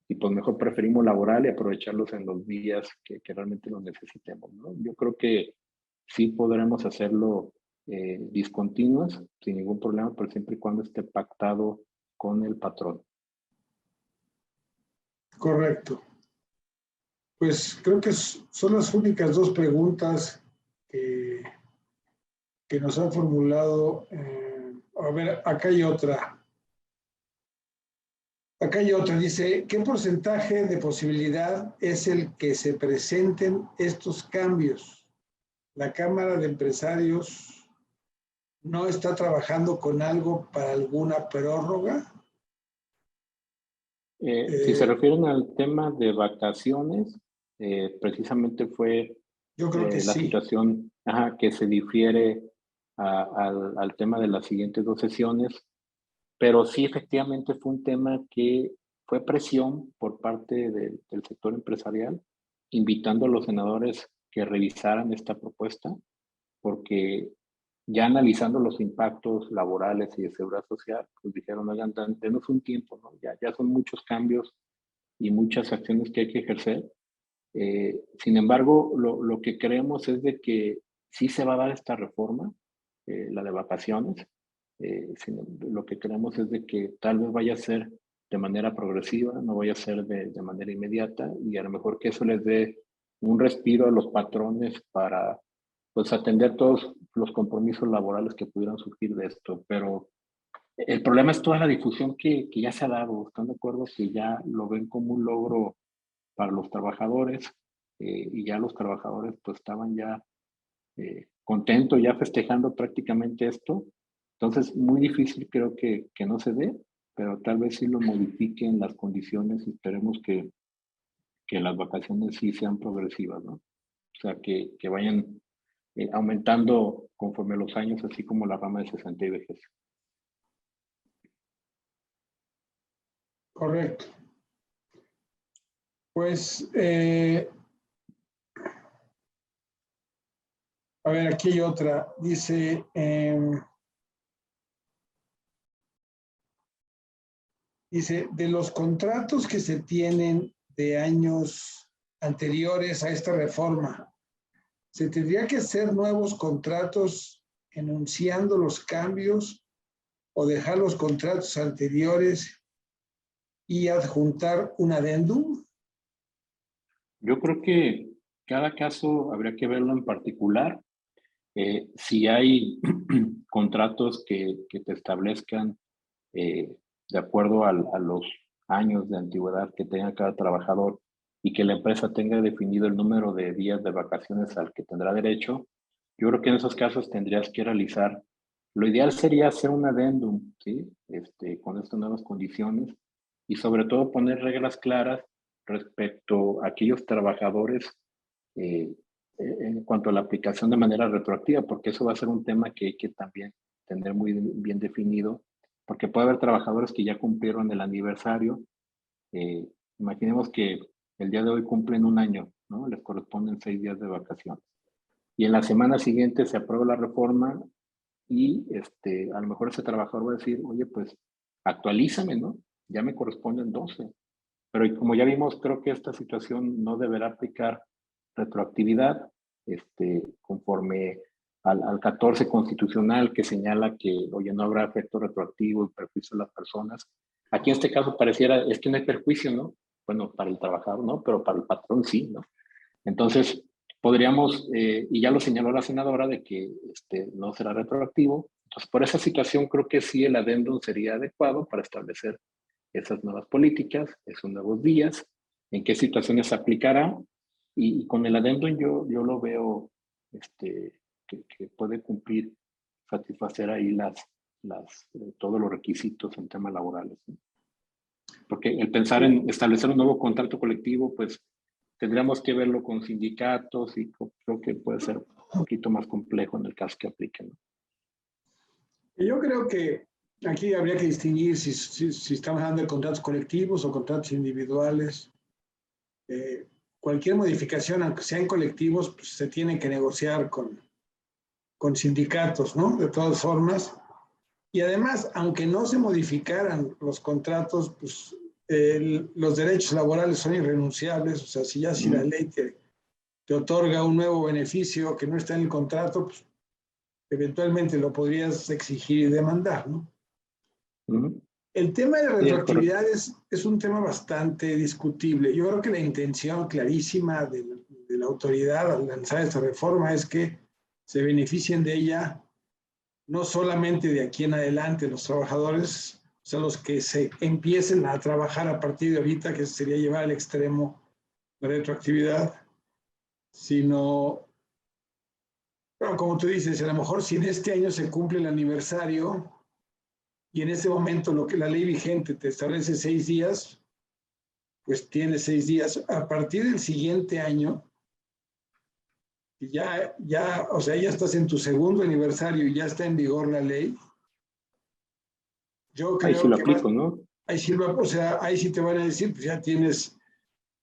y pues mejor preferimos laboral y aprovecharlos en los días que realmente los necesitemos, ¿no? Yo creo que sí podremos hacerlo discontinuas sin ningún problema, pero siempre y cuando esté pactado con el patrón. Correcto. Pues creo que son las únicas dos preguntas que nos han formulado. A ver, acá hay otra. Acá hay otra. Dice, ¿qué porcentaje de posibilidad es el que se presenten estos cambios? La Cámara de Empresarios no está trabajando con algo para alguna prórroga. Si se refieren al tema de vacaciones, precisamente fue Yo creo que la sí. situación que se difiere al tema de las siguientes 2 sesiones, pero sí efectivamente fue un tema que fue presión por parte del sector empresarial, invitando a los senadores que revisaran esta propuesta, porque ya analizando los impactos laborales y de seguridad social, pues dijeron, oigan, denos un tiempo, ¿no? Ya son muchos cambios y muchas acciones que hay que ejercer. Sin embargo, lo que creemos es de que sí se va a dar esta reforma, la de vacaciones. Lo que creemos es de que tal vez vaya a ser de manera progresiva, no vaya a ser de manera inmediata, y a lo mejor que eso les dé un respiro a los patrones para pues atender todos los compromisos laborales que pudieran surgir de esto. Pero el problema es toda la difusión que ya se ha dado. ¿Están de acuerdo que ya lo ven como un logro para los trabajadores? Y ya los trabajadores pues estaban ya contentos, ya festejando prácticamente esto. Entonces, muy difícil creo que no se dé, pero tal vez sí lo modifiquen las condiciones y esperemos que las vacaciones sí sean progresivas, ¿no? O sea, que vayan aumentando conforme los años, así como la rama de cesantía y vejez. Correcto. Pues, a ver, aquí hay otra. Dice, dice, de los contratos que se tienen de años anteriores a esta reforma, ¿se tendría que hacer nuevos contratos enunciando los cambios o dejar los contratos anteriores y adjuntar un adendum? Yo creo que cada caso habría que verlo en particular. Si hay contratos que te establezcan de acuerdo a los años de antigüedad que tenga cada trabajador, y que la empresa tenga definido el número de días de vacaciones al que tendrá derecho, yo creo que en esos casos tendrías que realizar, lo ideal sería hacer un adendum, ¿sí? Con estas nuevas condiciones y sobre todo poner reglas claras respecto a aquellos trabajadores en cuanto a la aplicación de manera retroactiva, porque eso va a ser un tema que hay que también tener muy bien definido, porque puede haber trabajadores que ya cumplieron el aniversario. Imaginemos que el día de hoy cumplen un año, ¿no? Les corresponden 6 días de vacaciones. Y en la semana siguiente se aprueba la reforma y a lo mejor ese trabajador va a decir, oye, pues actualízame, ¿no? Ya me corresponden 12. Pero como ya vimos, creo que esta situación no deberá aplicar retroactividad, conforme al 14 constitucional que señala que, oye, no habrá efecto retroactivo y perjuicio a las personas. Aquí en este caso pareciera, es que no hay perjuicio, ¿no? Bueno, para el trabajador, ¿no? Pero para el patrón sí, ¿no? Entonces, podríamos, y ya lo señaló la senadora, de que no será retroactivo. Entonces, por esa situación, creo que sí el adendum sería adecuado para establecer esas nuevas políticas, esos nuevos días, en qué situaciones se aplicará, y con el adendum yo lo veo que puede cumplir, satisfacer ahí todos los requisitos en temas laborales, ¿no? Porque el pensar en establecer un nuevo contrato colectivo, pues tendríamos que verlo con sindicatos y creo que puede ser un poquito más complejo en el caso que apliquen, ¿no? Yo creo que aquí habría que distinguir si estamos hablando de contratos colectivos o contratos individuales. Cualquier modificación, aunque sean colectivos, pues se tiene que negociar con sindicatos, ¿no? De todas formas. Y además, aunque no se modificaran los contratos, pues los derechos laborales son irrenunciables. O sea, si la ley te otorga un nuevo beneficio que no está en el contrato, pues eventualmente lo podrías exigir y demandar, ¿no? El tema de retroactividad es un tema bastante discutible. Yo creo que la intención clarísima de la autoridad al lanzar esta reforma es que se beneficien de ella no solamente de aquí en adelante los trabajadores, o sea, los que se empiecen a trabajar a partir de ahorita, que sería llevar al extremo la retroactividad, sino, bueno, como tú dices, a lo mejor si en este año se cumple el aniversario y en ese momento lo que la ley vigente te establece 6 días, pues tienes 6 días. A partir del siguiente año, o sea, ya estás en tu segundo aniversario y ya está en vigor la ley. Yo creo ahí sí lo que aplico, ¿no? ahí sí, o sea, ahí sí te van a decir, pues ya tienes,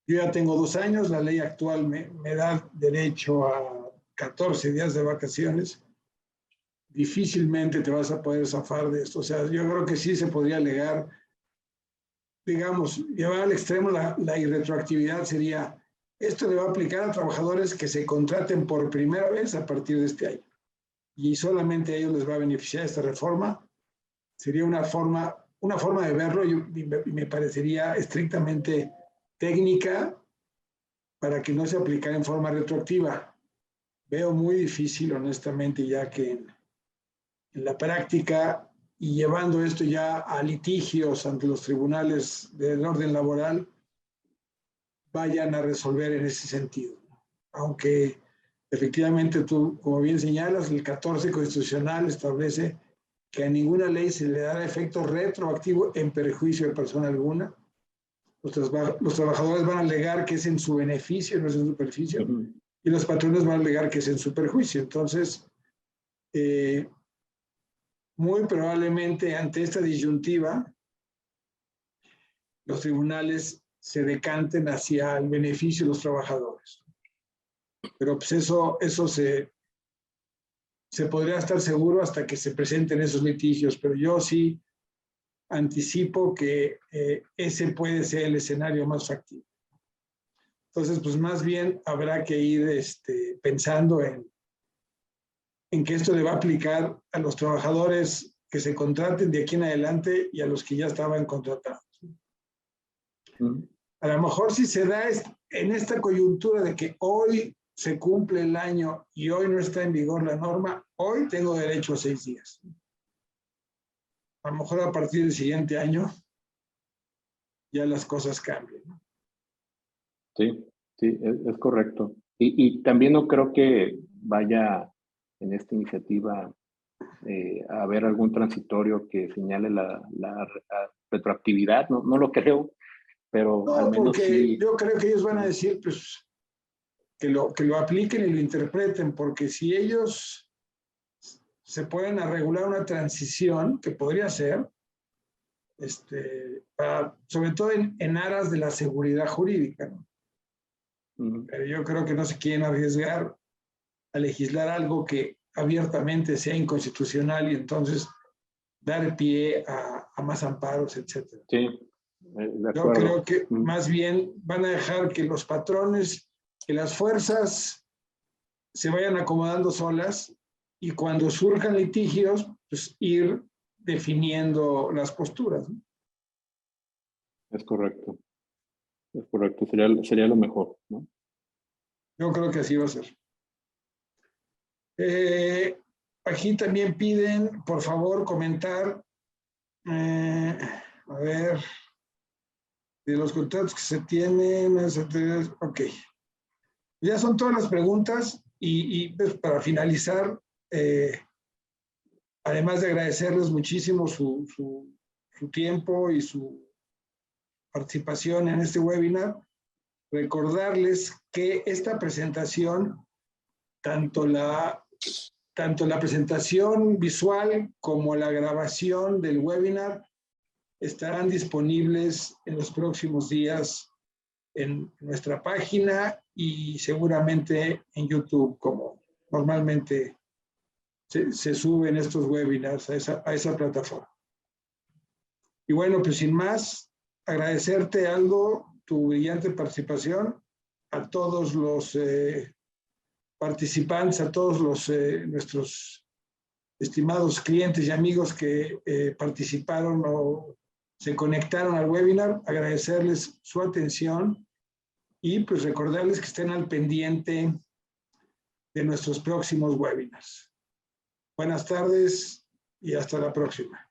yo ya tengo 2 años, la ley actual me da derecho a 14 días de vacaciones. Difícilmente te vas a poder zafar de esto. O sea, yo creo que sí se podría alegar, digamos, llevar al extremo la irretroactividad sería, esto le va a aplicar a trabajadores que se contraten por primera vez a partir de este año. Y solamente a ellos les va a beneficiar esta reforma. Sería una forma de verlo y me parecería estrictamente técnica para que no se aplicara en forma retroactiva. Veo muy difícil, honestamente, ya que en la práctica y llevando esto ya a litigios ante los tribunales del orden laboral, vayan a resolver en ese sentido. Aunque efectivamente tú, como bien señalas, el 14 constitucional establece que a ninguna ley se le dará efecto retroactivo en perjuicio de persona alguna. Los trabajadores van a alegar que es en su beneficio, no es en su perjuicio, y los patrones van a alegar que es en su perjuicio. Entonces, muy probablemente ante esta disyuntiva, los tribunales se decanten hacia el beneficio de los trabajadores. Pero pues eso se podría estar seguro hasta que se presenten esos litigios, pero yo sí anticipo que ese puede ser el escenario más factible. Entonces, pues más bien habrá que ir pensando en que esto le va a aplicar a los trabajadores que se contraten de aquí en adelante y a los que ya estaban contratados. A lo mejor si se da en esta coyuntura de que hoy se cumple el año y hoy no está en vigor la norma, hoy tengo derecho a 6 días. A lo mejor a partir del siguiente año ya las cosas cambian, ¿no? Sí, sí, es correcto. Y también no creo que vaya en esta iniciativa a haber algún transitorio que señale la retroactividad, no lo creo, pero al No, menos porque sí. yo creo que ellos van a decir, pues, que lo apliquen y lo interpreten, porque si ellos se pueden a regular una transición, que podría ser, sobre todo en aras de la seguridad jurídica, ¿no? Pero yo creo que no se quieren arriesgar a legislar algo que abiertamente sea inconstitucional y entonces dar pie a más amparos, etc. Sí, de Yo creo acuerdo. que más bien van a dejar que los patrones, que las fuerzas se vayan acomodando solas y cuando surjan litigios, pues ir definiendo las posturas, ¿no? Es correcto. Es correcto. Sería lo mejor, ¿no? Yo creo que así va a ser. Aquí también piden, por favor, comentar, a ver, de los contratos que se tienen, ok. Ya son todas las preguntas y pues, para finalizar, además de agradecerles muchísimo su tiempo y su participación en este webinar, recordarles que esta presentación, tanto la presentación visual como la grabación del webinar, estarán disponibles en los próximos días en nuestra página y seguramente en YouTube, como normalmente se suben estos webinars a esa plataforma. Y bueno, pues sin más, agradecerte, Aldo, tu brillante participación, a todos los participantes, a todos nuestros estimados clientes y amigos que participaron o se conectaron al webinar, agradecerles su atención y pues recordarles que estén al pendiente de nuestros próximos webinars. Buenas tardes y hasta la próxima.